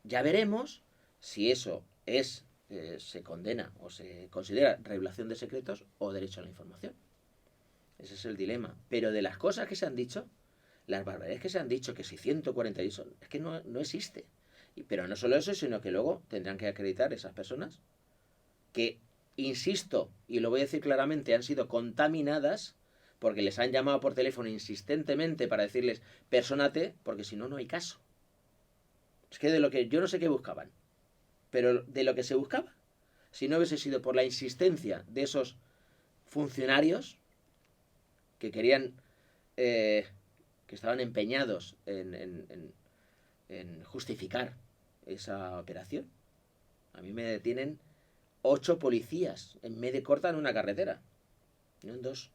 ya veremos si eso se condena o se considera revelación de secretos o derecho a la información. Ese es el dilema. Pero de las cosas que se han dicho, las barbaridades que se han dicho, que si 148, es que no existe. Pero no solo eso, sino que luego tendrán que acreditar esas personas que, insisto, y lo voy a decir claramente, han sido contaminadas porque les han llamado por teléfono insistentemente para decirles, persónate, porque si no, no hay caso. Es que yo no sé qué buscaban, pero de lo que se buscaba, si no hubiese sido por la insistencia de esos funcionarios que querían... que estaban empeñados en justificar esa operación. A mí me detienen 8 policías en medio de corta en una carretera. No en dos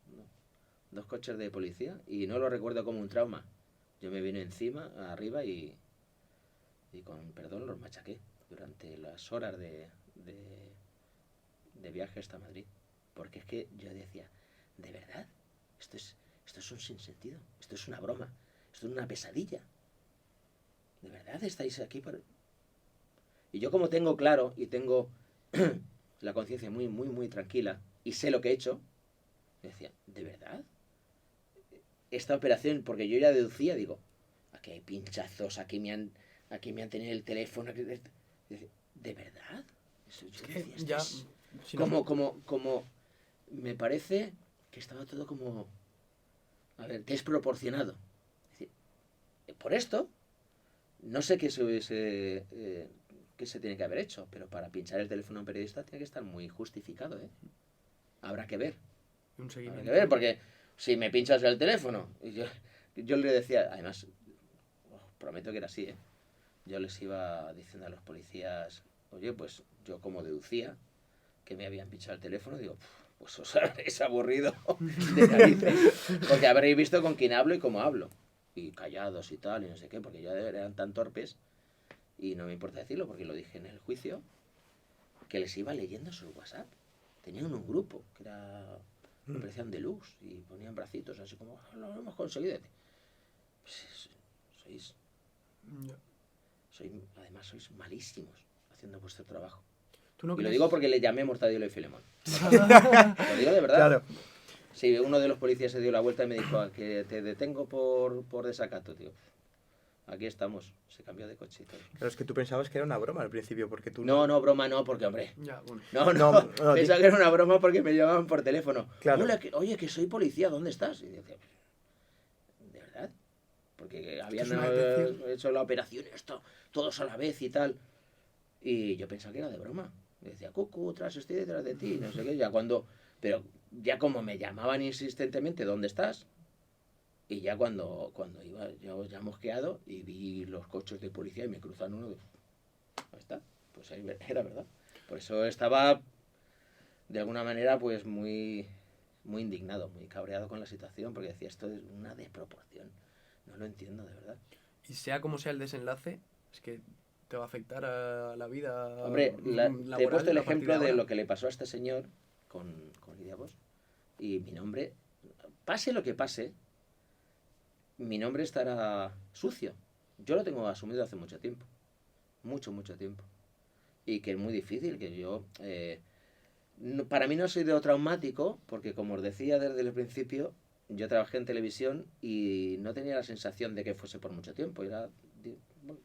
coches de policía, y no lo recuerdo como un trauma. Yo me vine arriba y con perdón los machaqué durante las horas de viaje hasta Madrid. Porque es que yo decía, ¿de verdad? Esto es un sinsentido, esto es una broma, esto es una pesadilla. ¿De verdad estáis aquí? Y yo, como tengo claro y tengo la conciencia muy, muy, muy tranquila y sé lo que he hecho, Y decía, ¿de verdad? Esta operación, porque yo ya deducía, digo, aquí hay pinchazos, aquí me han tenido el teléfono. ¿De verdad? Eso, yo decía, esto Ya, es si no- como, me parece que estaba todo como, a ver, desproporcionado. Es decir, por esto, no sé qué se hubiese, qué se tiene que haber hecho, pero para pinchar el teléfono a un periodista tiene que estar muy justificado, ¿eh? Habrá que ver. un Habrá seguimiento. que ver, porque si me pinchas el teléfono, y yo le decía, además, os prometo que era así, ¿eh? Yo les iba diciendo a los policías, oye, pues yo como deducía que me habían pinchado el teléfono, digo, pues os habréis aburrido de narices, porque habréis visto con quién hablo y cómo hablo, y callados y tal, y no sé qué, porque ya eran tan torpes, y no me importa decirlo, porque lo dije en el juicio, que les iba leyendo sus WhatsApp. Tenían un grupo, que era Operación Deluxe, y ponían bracitos así como, lo hemos conseguido. Pues, sois, Ya. además sois malísimos haciendo vuestro trabajo. ¿Tú no Y lo crees? digo porque le llamé Mortadelo y Filemón. Lo digo de verdad. Claro. Sí, uno de los policías se dio la vuelta y me dijo, que te detengo por desacato, tío. Aquí estamos. Se cambió de coche y todo. Claro, es que tú pensabas que era una broma al principio, porque tú... No, broma no, porque, hombre... Ya, bueno. No, No, pensaba que era una broma porque me llamaban por teléfono. Claro. Hola, oye, que soy policía, ¿dónde estás? Y decía, ¿de verdad? Porque habían es una detención. hecho la operación esto, todos a la vez y tal. Y yo pensaba que era de broma. Y decía, Cucu, estoy detrás de ti, no sé qué. Ya cuando... Pero ya como me llamaban insistentemente, ¿dónde estás? Y ya cuando iba, ya mosqueado y vi los coches de policía y me cruzan uno, ahí está, pues ahí era verdad. Por eso estaba, de alguna manera, pues muy indignado, muy cabreado con la situación, porque decía, esto es una desproporción. No lo entiendo, de verdad. Y sea como sea el desenlace, es que te va a afectar a la vida Hombre, laboral. te he puesto el a partir ejemplo de ahora. lo que le pasó a este señor con Lidia Bosch. Y mi nombre, pase lo que pase, mi nombre estará sucio. Yo lo tengo asumido hace mucho tiempo. Mucho tiempo. Y que es muy difícil, que yo... para mí no ha sido traumático, porque como os decía desde el principio, yo trabajé en televisión y no tenía la sensación de que fuese por mucho tiempo. Era, bueno,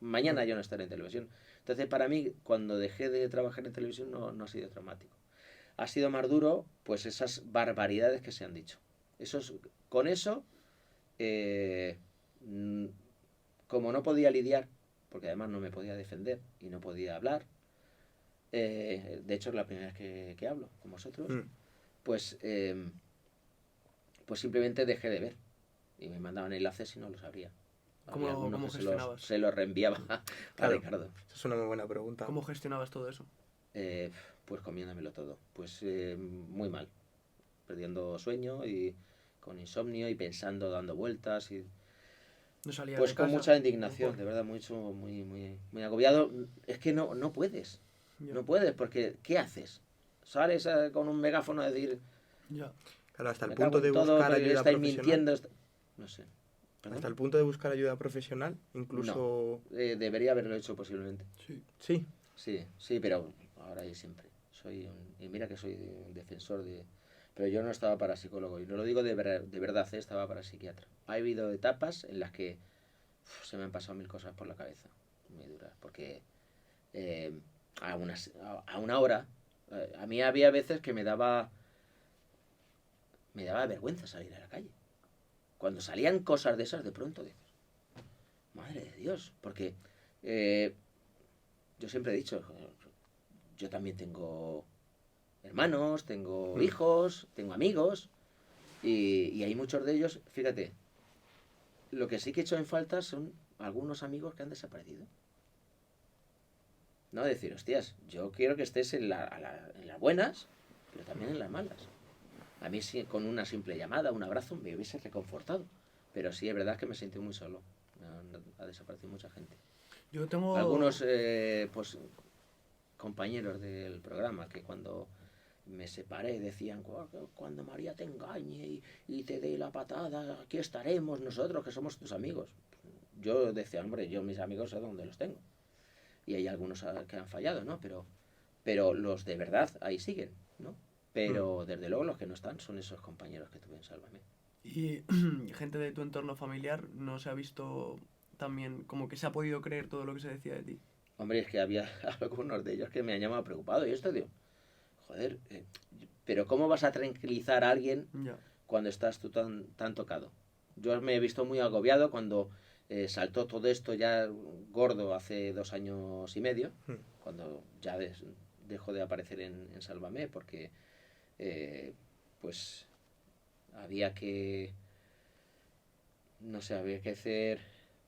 mañana yo no estaré en televisión. Entonces, para mí, cuando dejé de trabajar en televisión, no ha sido traumático. Ha sido más duro, pues esas barbaridades que se han dicho. Con eso, como no podía lidiar, porque además no me podía defender y no podía hablar, de hecho es la primera vez que hablo con vosotros, pues simplemente dejé de ver y me mandaban enlaces y no los abría. Había algunos ¿Cómo que gestionabas? se los reenviaba a Claro. Ricardo. Esa es una muy buena pregunta. ¿Cómo gestionabas todo eso? Pues comiéndomelo todo. Pues muy mal. Perdiendo sueño y con insomnio y pensando, dando vueltas y... No salías Pues de con casa, mucha indignación, mejor. de verdad, muy agobiado. Es que no puedes. Ya. No puedes, porque ¿qué haces? Sales con un megáfono a decir, Ya. Claro, hasta el me cago punto de en todo, buscar porque ayuda estáis profesional. mintiendo. No sé. ¿Perdón? Hasta el punto de buscar ayuda profesional, incluso... Debería haberlo hecho posiblemente. Sí. Sí. Sí, pero ahora y siempre. Y mira que soy un defensor de... Pero yo no estaba para psicólogo, y no lo digo de verdad, estaba para psiquiatra. Ha habido etapas en las que se me han pasado mil cosas por la cabeza, muy duras, porque a una hora, a mí había veces que me daba vergüenza salir a la calle. Cuando salían cosas de esas, de pronto dices, madre de Dios, porque yo siempre he dicho, yo también tengo hermanos, tengo hijos, tengo amigos, y hay muchos de ellos, fíjate, lo que sí que he hecho en falta son algunos amigos que han desaparecido. No decir, hostias, yo quiero que estés en las buenas, pero también en las malas. A mí sí, con una simple llamada, un abrazo, me hubiese reconfortado. Pero sí, es verdad que me sentí muy solo. Ha desaparecido mucha gente. Yo tengo... Algunos pues compañeros del programa que cuando me separé decían, cuando María te engañe y te dé la patada, aquí estaremos nosotros que somos tus amigos. Yo decía, hombre, yo mis amigos sé dónde los tengo. Y hay algunos que han fallado, ¿no? Pero los de verdad ahí siguen, ¿no? Pero desde luego los que no están son esos compañeros que tuve en Sálvame. Y gente de tu entorno familiar no se ha visto también como que se ha podido creer todo lo que se decía de ti. Hombre, es que había algunos de ellos que me han llamado preocupado. Y esto, digo, joder, pero ¿cómo vas a tranquilizar a alguien Ya. cuando estás tú tan tocado? Yo me he visto muy agobiado cuando saltó todo esto ya gordo hace 2 años y medio, cuando ya dejó de aparecer en Sálvame, porque pues había que, no sé, había que hacer,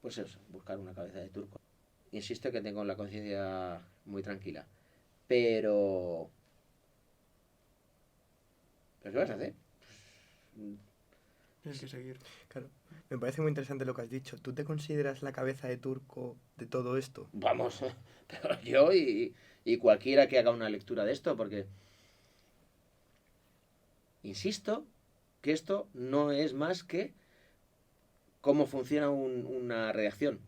pues eso, buscar una cabeza de turco. Insisto que tengo la conciencia muy tranquila, pero ¿qué vas a hacer? Tienes que seguir. Claro, me parece muy interesante lo que has dicho. ¿Tú te consideras la cabeza de turco de todo esto? Vamos, pero yo y cualquiera que haga una lectura de esto, porque insisto que esto no es más que cómo funciona una redacción,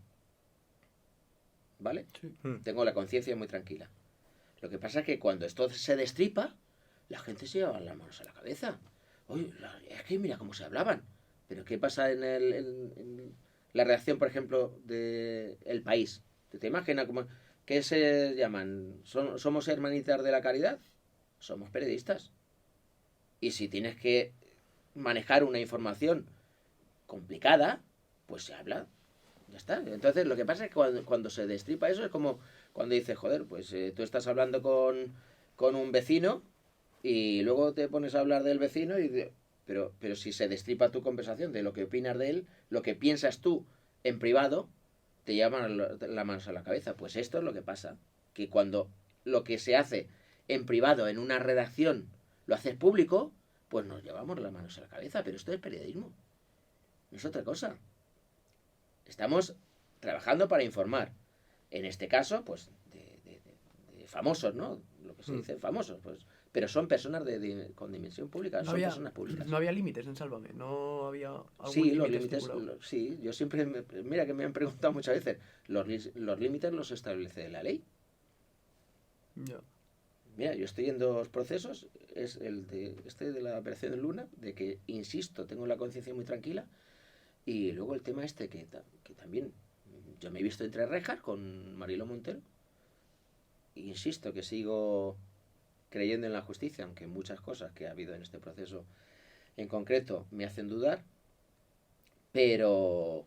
¿vale? Sí. Tengo la conciencia muy tranquila. Lo que pasa es que cuando esto se destripa, la gente se lleva las manos a la cabeza. Oye, es que mira cómo se hablaban. Pero ¿qué pasa en la redacción, por ejemplo, de El País? ¿Te imaginas cómo, qué se llaman? ¿Somos hermanitas de la caridad? Somos periodistas. Y si tienes que manejar una información complicada, pues se habla. Ya está. Entonces, lo que pasa es que cuando se destripa eso es como cuando dices, joder, pues tú estás hablando con un vecino y luego te pones a hablar del vecino pero si se destripa tu conversación de lo que opinas de él, lo que piensas tú en privado, te llaman la manos a la cabeza. Pues esto es lo que pasa. Que cuando lo que se hace en privado en una redacción lo haces público, pues nos llevamos las manos a la cabeza. Pero esto es periodismo. No es otra cosa. Estamos trabajando para informar. En este caso, pues, de famosos, ¿no? Lo que se dice famosos, pues. Pero son personas con dimensión pública, son personas públicas. No había límites en Sálvame, no había algún Sí, los límite límites, estipulado. sí, yo siempre, mira que me han preguntado muchas veces, los límites los establece la ley. Ya. Mira, yo estoy en 2 procesos, es el de la operación de Luna, de que, insisto, tengo la conciencia muy tranquila, y luego el tema este que también yo me he visto entre rejas con Mariló Montero, insisto que sigo creyendo en la justicia, aunque muchas cosas que ha habido en este proceso en concreto me hacen dudar, pero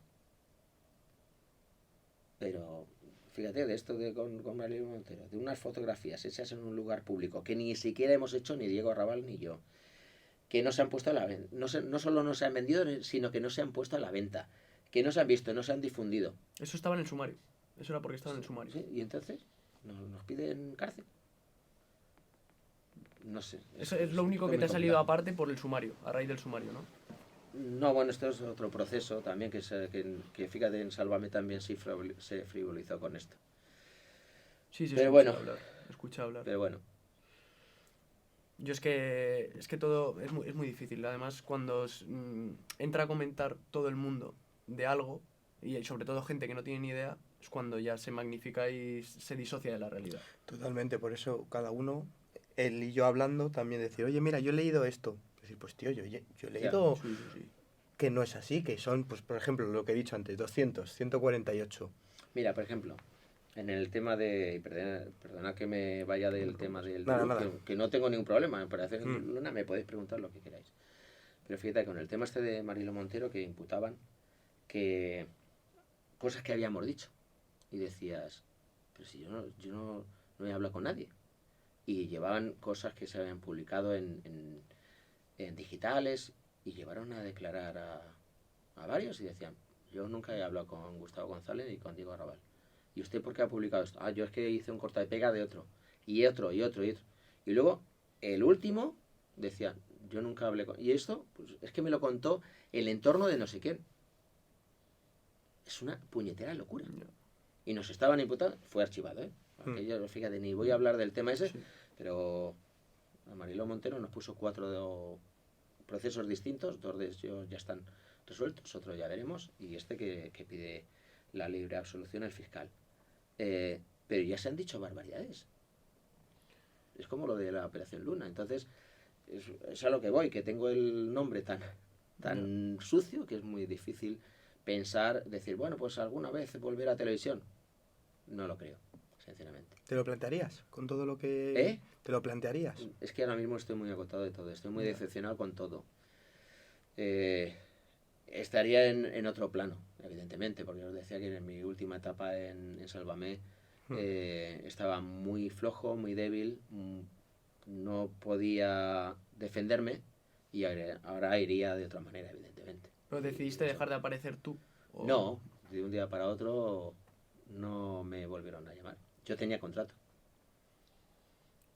fíjate, de esto con Mariló Montero, de unas fotografías hechas en un lugar público que ni siquiera hemos hecho ni Diego Arrabal ni yo, que no se han puesto a la venta, no solo no se han vendido, sino que no se han puesto a la venta, que no se han visto, no se han difundido. Eso estaba en el sumario. Eso era porque estaba en el sumario. ¿Sí? Y entonces nos piden cárcel. No sé. Eso es lo único que te ha salido aparte por el sumario, a raíz del sumario, ¿no? No, bueno, esto es otro proceso también que fíjate, en Sálvame también se frivolizó con esto. Sí, sí, Pero bueno. Escucha hablar. Pero bueno. Yo es que todo es muy difícil. Además, cuando entra a comentar todo el mundo de algo, y sobre todo gente que no tiene ni idea, es cuando ya se magnifica y se disocia de la realidad. Totalmente, por eso cada uno, él y yo hablando, también decir, oye, mira, yo he leído esto. Decir, pues tío, yo he leído Sí. que no es así, que son, pues por ejemplo, lo que he dicho antes, 200, 148. Mira, por ejemplo, en el tema de... Perdona que me vaya del tema del... Nada. Que no tengo ningún problema. En Operación Luna me podéis preguntar lo que queráis. Pero fíjate, con el tema este de Mariló Montero, que imputaban que cosas que habíamos dicho. Y decías, pero si yo no he hablado con nadie. Y llevaban cosas que se habían publicado en digitales y llevaron a declarar a varios y decían, yo nunca he hablado con Gustavo González ni con Diego Arrabal. ¿Y usted por qué ha publicado esto? Ah, yo es que hice un corta de pega de otro. Y otro. Y luego, el último, decía, yo nunca hablé con... Y esto, pues es que me lo contó el entorno de no sé quién. Es una puñetera locura. Y nos estaban imputando, fue archivado, ¿eh? Aquello, fíjate, ni voy a hablar del tema ese, pero a Mariló Montero nos puso 4 procesos distintos, 2 de ellos ya están resueltos, otro ya veremos, y este que pide la libre absolución al fiscal. Pero ya se han dicho barbaridades. Es como lo de la Operación Luna. Entonces, es a lo que voy, que tengo el nombre tan sucio que es muy difícil pensar, decir, bueno, pues alguna vez volver a televisión. No lo creo, sinceramente. ¿Te lo plantearías con todo lo que... ¿Eh? ¿Te lo plantearías? Es que ahora mismo estoy muy agotado de todo, estoy muy decepcionado con todo. Estaría en otro plano, evidentemente, porque os decía que en mi última etapa en Sálvame estaba muy flojo, muy débil, no podía defenderme y ahora iría de otra manera, evidentemente. ¿Pero decidiste dejar de aparecer tú? ¿O? No, de un día para otro no me volvieron a llamar. Yo tenía contrato.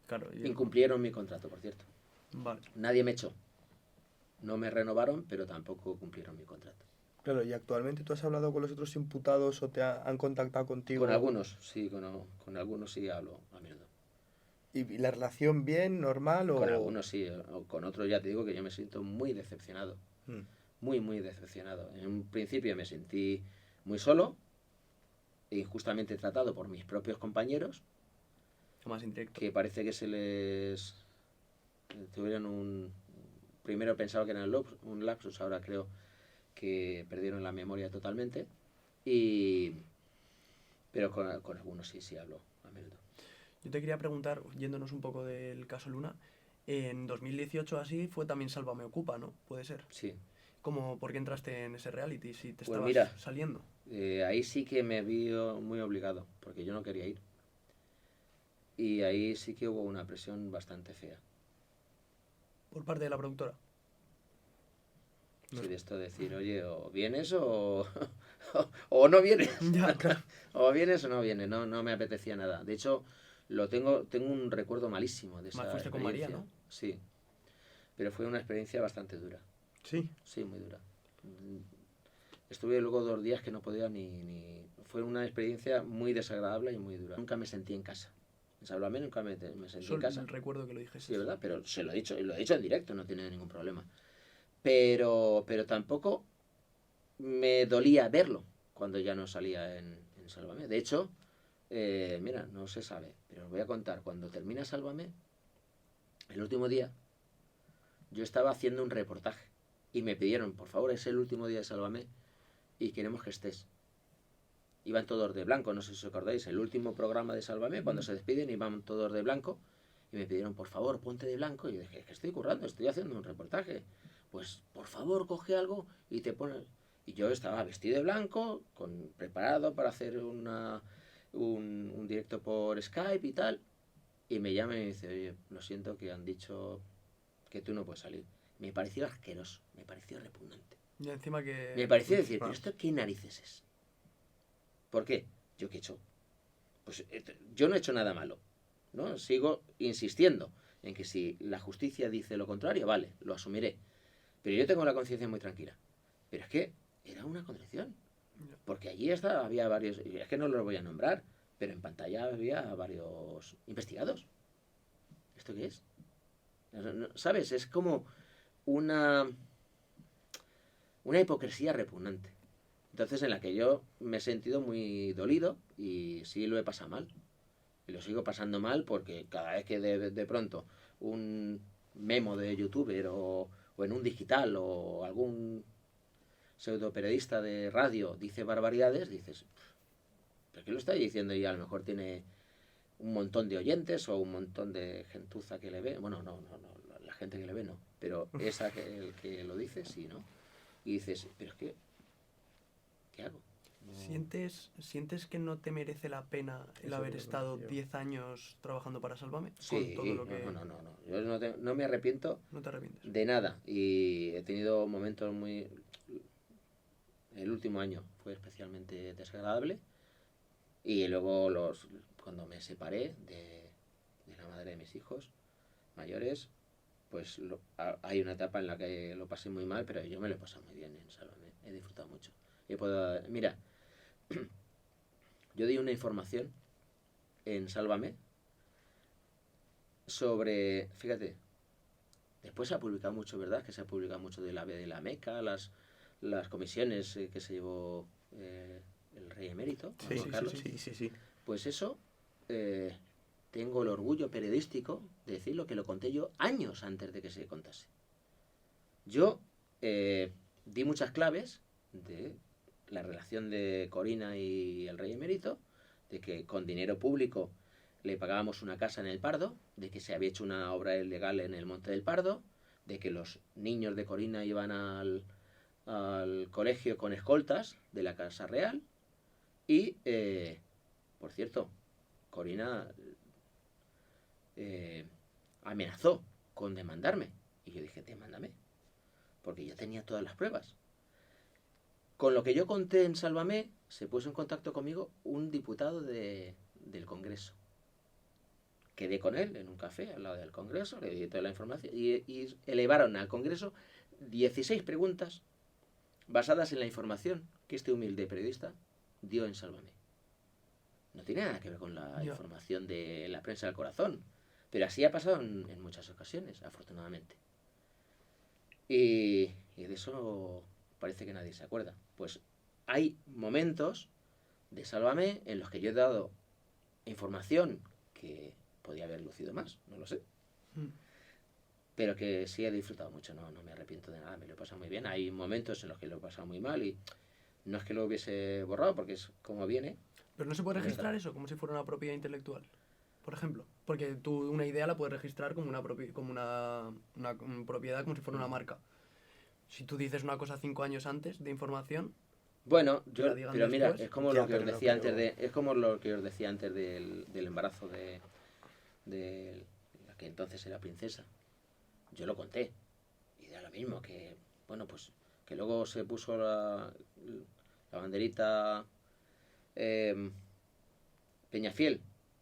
Claro, Incumplieron mi contrato, por cierto. Vale. Nadie me echó. No me renovaron, pero tampoco cumplieron mi contrato. Claro, ¿y actualmente tú has hablado con los otros imputados o han contactado contigo? Con algunos, sí, con algunos sí hablo a menudo. ¿Y la relación bien, normal o...? Con algunos sí, con otros ya te digo que yo me siento muy decepcionado. Muy, muy decepcionado. En un principio me sentí muy solo, e injustamente tratado por mis propios compañeros, Más indirecto. que parece que se les tuvieron primero pensaba que era un lapsus, ahora creo que perdieron la memoria totalmente, pero con algunos sí hablo a menudo. Yo te quería preguntar, yéndonos un poco del caso Luna, en 2018 así fue también Sálvame Ocupa, ¿no? ¿Puede ser? Sí. ¿Por qué entraste en ese reality si te Pues estabas mira, saliendo? Ahí sí que me vi muy obligado, porque yo no quería ir. Y ahí sí que hubo una presión bastante fea. ¿Por parte de la productora? Sí, de esto de decir, oye, o vienes o no vienes. Ya, claro. O vienes o no vienes, no me apetecía nada. De hecho, tengo un recuerdo malísimo de esa Fuiste con experiencia. María, ¿no? Sí, pero fue una experiencia bastante dura. Sí. Sí, muy dura. Estuve luego 2 días que no podía Fue una experiencia muy desagradable y muy dura. Nunca me sentí en casa. En Sálvame nunca me sentí en casa. Recuerdo que lo dijiste. Sí, ¿verdad? Pero se lo he dicho, y lo he dicho en directo, no tiene ningún problema. Pero tampoco me dolía verlo cuando ya no salía en Sálvame. De hecho, mira, no se sabe, pero os voy a contar. Cuando termina Sálvame, el último día, yo estaba haciendo un reportaje y me pidieron, por favor, es el último día de Sálvame y queremos que estés. Iban todos de blanco, no sé si os acordáis, el último programa de Sálvame, cuando se despiden, iban todos de blanco y me pidieron, por favor, ponte de blanco. Y yo dije, es que estoy currando, estoy haciendo un reportaje. Pues, por favor, coge algo y te pones... Y yo estaba vestido de blanco, preparado para hacer un directo por Skype y tal. Y me llama y me dice, oye, lo siento que han dicho que tú no puedes salir. Me pareció asqueroso, me pareció repugnante. Y encima que... Me pareció decir, ¿pero esto qué narices es? ¿Por qué? ¿Yo qué he hecho? Pues yo no he hecho nada malo, ¿no? Sigo insistiendo en que si la justicia dice lo contrario, vale, lo asumiré. Pero yo tengo la conciencia muy tranquila. Pero es que era una contradicción. Porque allí había varios, es que no los voy a nombrar, pero en pantalla había varios investigados. ¿Esto qué es? ¿Sabes? Es como una hipocresía repugnante. Entonces, en la que yo me he sentido muy dolido y sí lo he pasado mal. Y lo sigo pasando mal porque cada vez que de pronto un memo de youtuber o en un digital o algún pseudo periodista de radio dice barbaridades, dices, ¿pero qué lo está diciendo? Y a lo mejor tiene un montón de oyentes o un montón de gentuza que le ve. Bueno, no, la gente que le ve no, pero esa el que lo dice, sí, ¿no? Y dices, pero es que, ¿qué hago? No... ¿Sientes que no te merece la pena el haber estado 10 años trabajando para Sálvame? Sí, con todo lo que... no. Yo no me arrepiento. No te arrepientes. De nada. Y he tenido momentos muy... El último año fue especialmente desagradable. Y luego cuando me separé de la madre de mis hijos mayores, pues hay una etapa en la que lo pasé muy mal, pero yo me lo he pasado muy bien en Sálvame. He disfrutado mucho. Mira, yo di una información en Sálvame sobre, fíjate, después se ha publicado mucho, ¿verdad? Que se ha publicado mucho de la Meca, las comisiones que se llevó el rey emérito, Sí, Juan Carlos. sí. Pues eso tengo el orgullo periodístico de decirlo, que lo conté yo años antes de que se contase. Yo di muchas claves de la relación de Corina y el rey emérito, de que con dinero público le pagábamos una casa en el Pardo, de que se había hecho una obra ilegal en el Monte del Pardo, de que los niños de Corina iban al colegio con escoltas de la Casa Real y, por cierto, Corina amenazó con demandarme. Y yo dije, demándame, porque yo tenía todas las pruebas. Con lo que yo conté en Sálvame, se puso en contacto conmigo un diputado del Congreso. Quedé con él en un café al lado del Congreso, le di toda la información y elevaron al Congreso 16 preguntas basadas en la información que este humilde periodista dio en Sálvame. No tiene nada que ver con la información de la prensa del corazón, pero así ha pasado en muchas ocasiones, afortunadamente. Y de eso parece que nadie se acuerda. Pues hay momentos de Sálvame en los que yo he dado información que podía haber lucido más, no lo sé. Pero que sí he disfrutado mucho, no me arrepiento de nada, me lo he pasado muy bien. Hay momentos en los que lo he pasado muy mal y no es que lo hubiese borrado porque es como viene. Pero no se puede registrar eso como si fuera una propiedad intelectual, por ejemplo. Porque tú una idea la puedes registrar como una propiedad, como si fuera una marca. Si tú dices una cosa 5 años antes de información... Bueno, pero después, mira, es como lo que os decía antes del embarazo de la que entonces era princesa. Yo lo conté. Y da lo mismo, que bueno, pues que luego se puso la banderita Peñafiel.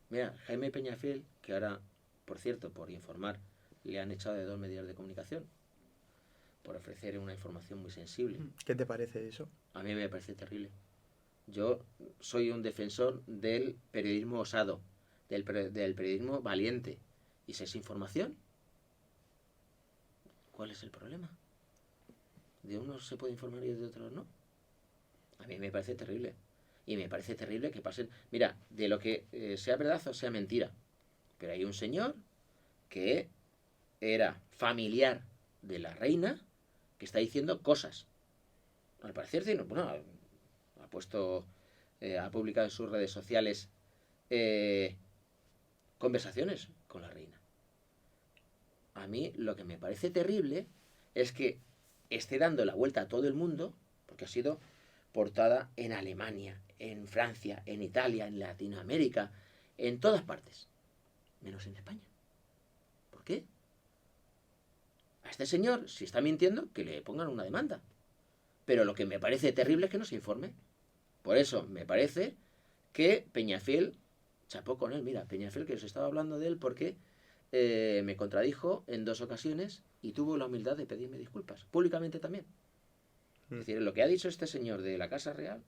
Mira, Jaime Peñafiel, que ahora, por cierto, por informar, le han echado de 2 medios de comunicación por ofrecer una información muy sensible. ¿Qué te parece eso? A mí me parece terrible. Yo soy un defensor del periodismo osado, del periodismo valiente. ¿Y si es información? ¿Cuál es el problema? ¿De unos se puede informar y de otros no? A mí me parece terrible. Y me parece terrible que pasen... Mira, de lo que sea verdad o sea mentira. Pero hay un señor que era familiar de la reina que está diciendo cosas. Al parecer, bueno, ha puesto... ha publicado en sus redes sociales conversaciones con la reina. A mí lo que me parece terrible es que esté dando la vuelta a todo el mundo, porque ha sido portada en Alemania, en Francia, en Italia, en Latinoamérica, en todas partes, menos en España. ¿Por qué? A este señor, si está mintiendo, que le pongan una demanda. Pero lo que me parece terrible es que no se informe. Por eso me parece que Peñafiel chapó con él. Mira, Peñafiel, que os estaba hablando de él porque me contradijo en 2 ocasiones y tuvo la humildad de pedirme disculpas, públicamente también. Es decir, lo que ha dicho este señor de la Casa Real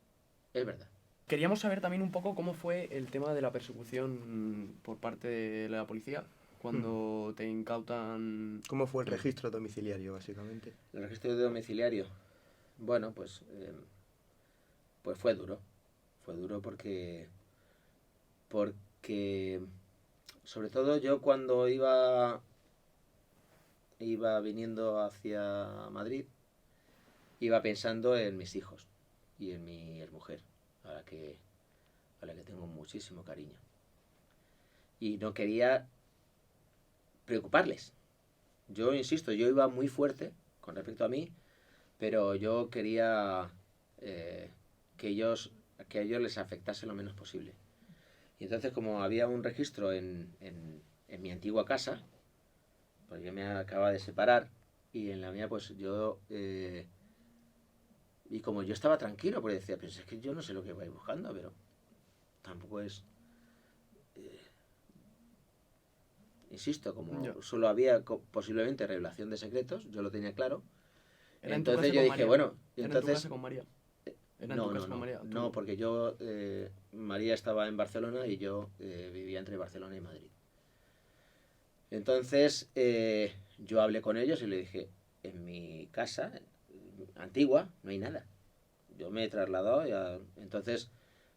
es verdad. Queríamos saber también un poco cómo fue el tema de la persecución por parte de la policía cuando te incautan... ¿Cómo fue el registro domiciliario, básicamente? El registro de domiciliario, bueno, pues fue duro. Fue duro porque sobre todo yo cuando iba viniendo hacia Madrid, iba pensando en mis hijos y en mi exmujer, a la que tengo muchísimo cariño. Y no quería preocuparles. Yo insisto, yo iba muy fuerte con respecto a mí, pero yo quería que a ellos les afectase lo menos posible. Y entonces, como había un registro en mi antigua casa, pues yo me acababa de separar, y en la mía pues yo... y como yo estaba tranquilo, porque decía, pues es que yo no sé lo que vais buscando, pero tampoco es... insisto, como solo había posiblemente revelación de secretos, yo lo tenía claro. Entonces yo dije, bueno... ¿Era en tu casa con María? No, porque yo... María estaba en Barcelona y yo vivía entre Barcelona y Madrid. Entonces yo hablé con ellos y le dije, en mi casa antigua no hay nada. Yo me he trasladado entonces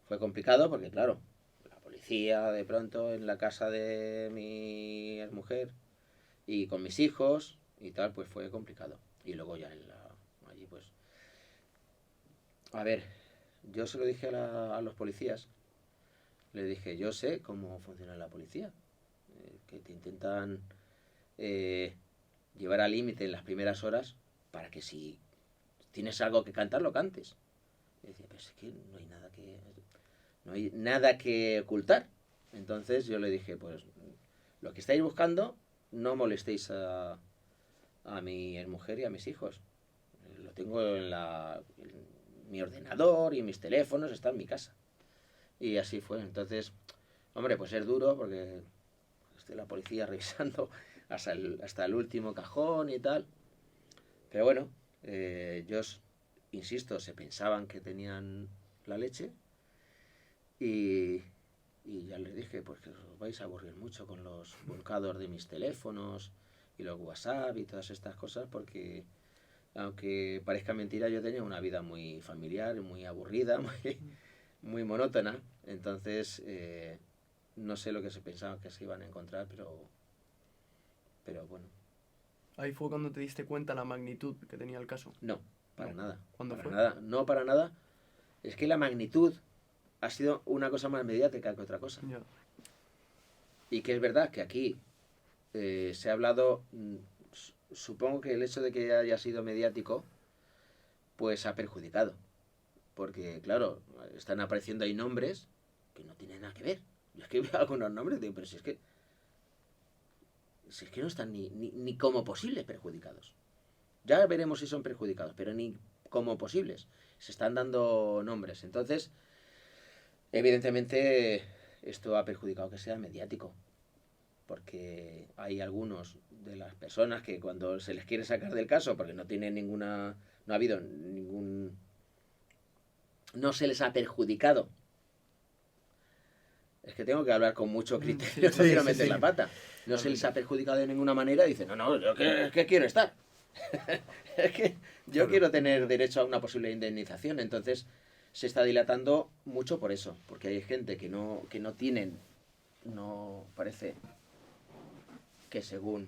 fue complicado porque claro, la policía aparecía de pronto en la casa de mi mujer y con mis hijos y tal, pues fue complicado. Y luego ya allí pues... A ver, yo se lo dije a los policías, le dije, yo sé cómo funciona la policía, que te intentan llevar al límite en las primeras horas para que si tienes algo que cantar, lo cantes. Y decía, pero es que no hay nada que ocultar. Entonces yo le dije, pues lo que estáis buscando, no molestéis a mi mujer y a mis hijos. Lo tengo en mi ordenador y mis teléfonos, está en mi casa. Y así fue. Entonces, hombre, pues es duro porque esté la policía revisando hasta el último cajón y tal. Pero bueno, yo insisto, se pensaban que tenían la leche y ya les dije, pues que os vais a aburrir mucho con los volcados de mis teléfonos y los WhatsApp y todas estas cosas, porque aunque parezca mentira, yo tenía una vida muy familiar, muy aburrida, muy monótona. Entonces, no sé lo que se pensaban que se iban a encontrar, pero bueno. Ahí fue cuando te diste cuenta la magnitud que tenía el caso. No, para nada. ¿Cuándo para fue? nada, no para nada. Es que la magnitud ha sido una cosa más mediática que otra cosa. Ya. Y que es verdad que aquí se ha hablado, supongo que el hecho de que haya sido mediático, pues ha perjudicado. Porque, claro, están apareciendo ahí nombres que no tienen nada que ver. Yo es que veo algunos nombres y digo, pero si es que no están ni como posibles perjudicados. Ya veremos si son perjudicados, pero ni como posibles. Se están dando nombres. Entonces, evidentemente, esto ha perjudicado que sea mediático. Porque hay algunos de las personas que cuando se les quiere sacar del caso, porque no tienen ninguna... No ha habido ningún... No se les ha perjudicado. Es que tengo que hablar con mucho criterio, no quiero meter la pata. No se les ha perjudicado de ninguna manera. Dicen, no, yo que quiero estar. Es que yo quiero tener derecho a una posible indemnización. Entonces se está dilatando mucho por eso. Porque hay gente que no tienen, no parece que según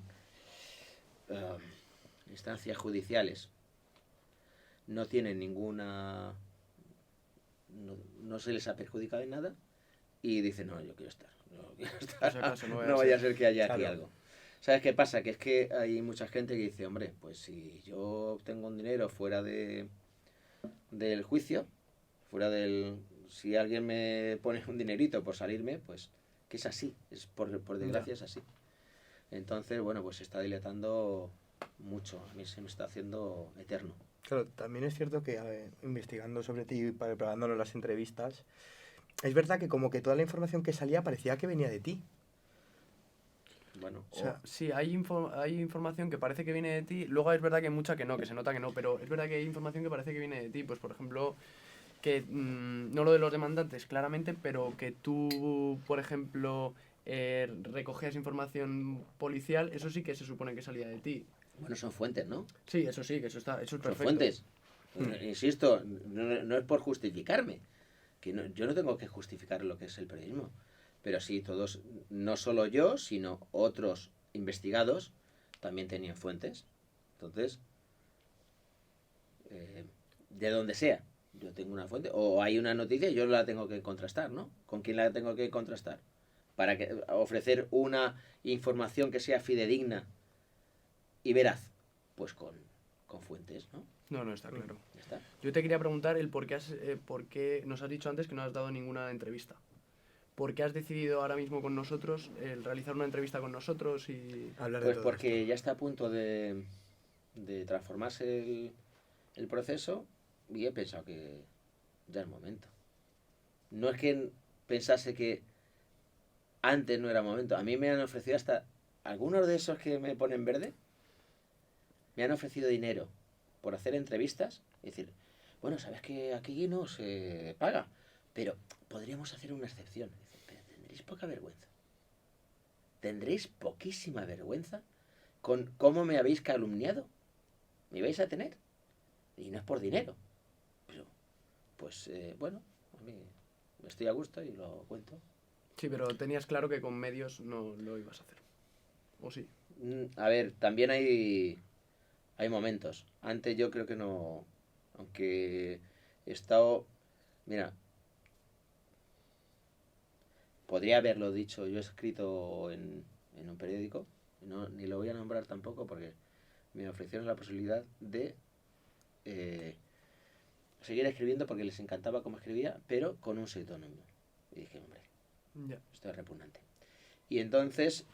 instancias judiciales no tienen ninguna... No se les ha perjudicado en nada. Y dicen, no, yo quiero estar. No vaya a ser que haya aquí algo. ¿Sabes qué pasa? Que es que hay mucha gente que dice, hombre, pues si yo obtengo un dinero fuera del juicio, si alguien me pone un dinerito por salirme, pues que es así, por desgracia es así. Entonces, bueno, pues se está dilatando mucho, a mí se me está haciendo eterno. Claro, también es cierto que investigando sobre ti y preparándonos las entrevistas, es verdad que como que toda la información que salía parecía que venía de ti. Bueno, O sea, sí, hay información que parece que viene de ti, luego es verdad que hay mucha que no, que se nota que no, pero es verdad que hay información que parece que viene de ti, pues por ejemplo, que no lo de los demandantes claramente, pero que tú, por ejemplo, recogías información policial, eso sí que se supone que salía de ti. Bueno, son fuentes, ¿no? Sí, eso sí, que eso es perfecto. Son fuentes. Insisto, no es por justificarme, que yo no tengo que justificar lo que es el periodismo, pero sí todos, no solo yo, sino otros investigados también tenían fuentes. Entonces, de donde sea, yo tengo una fuente, o hay una noticia y yo la tengo que contrastar, ¿no? ¿Con quién la tengo que contrastar? Para ofrecer una información que sea fidedigna y veraz, pues con fuentes, ¿no? No, está claro. Ya está. Yo te quería preguntar el por qué nos has dicho antes que no has dado ninguna entrevista. ¿Por qué has decidido ahora mismo con nosotros el realizar una entrevista con nosotros y Hablar de Pues todo porque esto. ya está a punto de transformarse el proceso y he pensado que ya es momento. No es que pensase que antes no era momento. A mí me han ofrecido hasta... Algunos de esos que me ponen verde me han ofrecido dinero por hacer entrevistas. Es decir, bueno, sabes que aquí no se paga, pero podríamos hacer una excepción. Dice, pero tendréis poca vergüenza. Tendréis poquísima vergüenza con cómo me habéis calumniado. ¿Me vais a tener? Y no es por dinero. Pero, pues, bueno, a mí estoy a gusto y lo cuento. Sí, pero tenías claro que con medios no lo ibas a hacer. ¿O sí? A ver, también hay momentos. Antes yo creo que no, aunque he estado, mira, podría haberlo dicho, yo he escrito en un periódico, ni lo voy a nombrar tampoco porque me ofrecieron la posibilidad de seguir escribiendo porque les encantaba cómo escribía, pero con un seudónimo. Y dije, hombre, Ya. esto es repugnante. Y entonces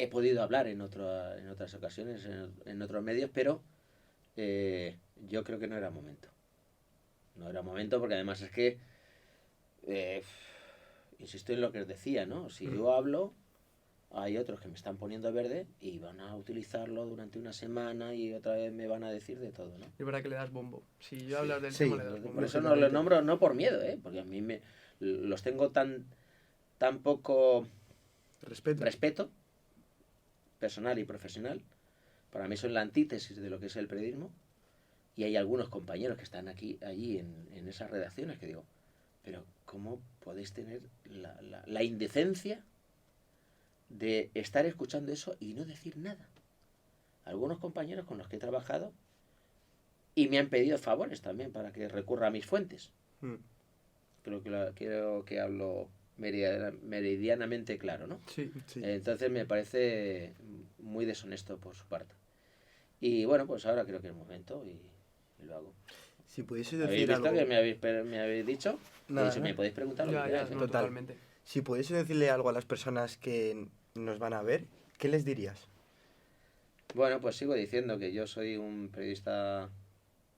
he podido hablar en otras ocasiones, en otros medios, pero yo creo que no era momento. No era momento porque además es que, insisto en lo que os decía, ¿no? Si yo hablo, hay otros que me están poniendo verde y van a utilizarlo durante una semana y otra vez me van a decir de todo, ¿no? Es verdad que le das bombo. Si yo Sí. hablas del Sí, tema, le das bombo. Por eso no los nombro, no por miedo, porque a mí los tengo tan poco respeto personal y profesional. Para mí son la antítesis de lo que es el periodismo. Y hay algunos compañeros que están allí en esas redacciones que digo, pero ¿cómo podéis tener la indecencia de estar escuchando eso y no decir nada? Algunos compañeros con los que he trabajado y me han pedido favores también para que recurra a mis fuentes. Creo que hablo meridianamente claro, ¿no? Sí. Entonces me parece muy deshonesto por su parte. Y bueno, pues ahora creo que es el momento y lo hago. Si pudiese ¿Habéis decir visto algo... que me habéis dicho? Nada, He dicho, me podéis preguntar lo que Ya, queráis. no, Total. totalmente. Si pudiese decirle algo a las personas que nos van a ver, ¿qué les dirías? Bueno, pues sigo diciendo que yo soy un periodista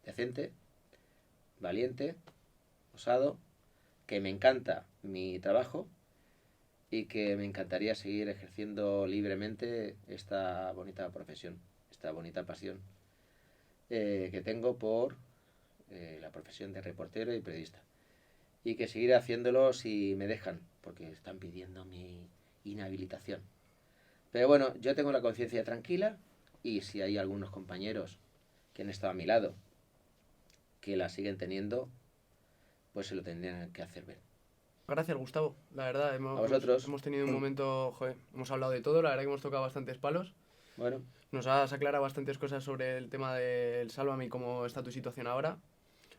decente, valiente, osado, que me encanta mi trabajo y que me encantaría seguir ejerciendo libremente esta bonita profesión, esta bonita pasión que tengo por la profesión de reportero y periodista. Y que seguiré haciéndolo si me dejan, porque están pidiendo mi inhabilitación. Pero bueno, yo tengo la conciencia tranquila y si hay algunos compañeros que han estado a mi lado que la siguen teniendo, pues se lo tendrían que hacer ver. Gracias, Gustavo. La verdad, A vosotros. hemos tenido un momento, joder, hemos hablado de todo, la verdad que hemos tocado bastantes palos. Bueno, Nos has aclarado bastantes cosas sobre el tema del Sálvame y cómo está tu situación ahora.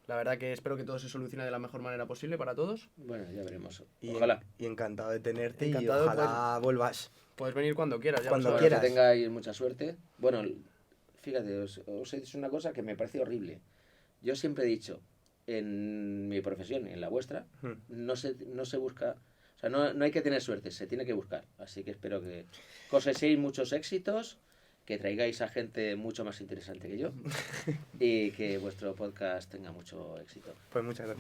La verdad que espero que todo se solucione de la mejor manera posible para todos. bueno, ya veremos. Y, Ojalá. y encantado de tenerte Encantado, y ojalá vuelvas. Puedes venir cuando quieras. Ya Cuando lo sabes. Bueno, que quieras. tengáis mucha suerte. Bueno, fíjate, os he dicho una cosa que me parece horrible. Yo siempre he dicho, en mi profesión, en la vuestra, no se busca, o sea, no hay que tener suerte, se tiene que buscar. Así que espero que coseséis muchos éxitos, que traigáis a gente mucho más interesante que yo y que vuestro podcast tenga mucho éxito. Pues muchas gracias.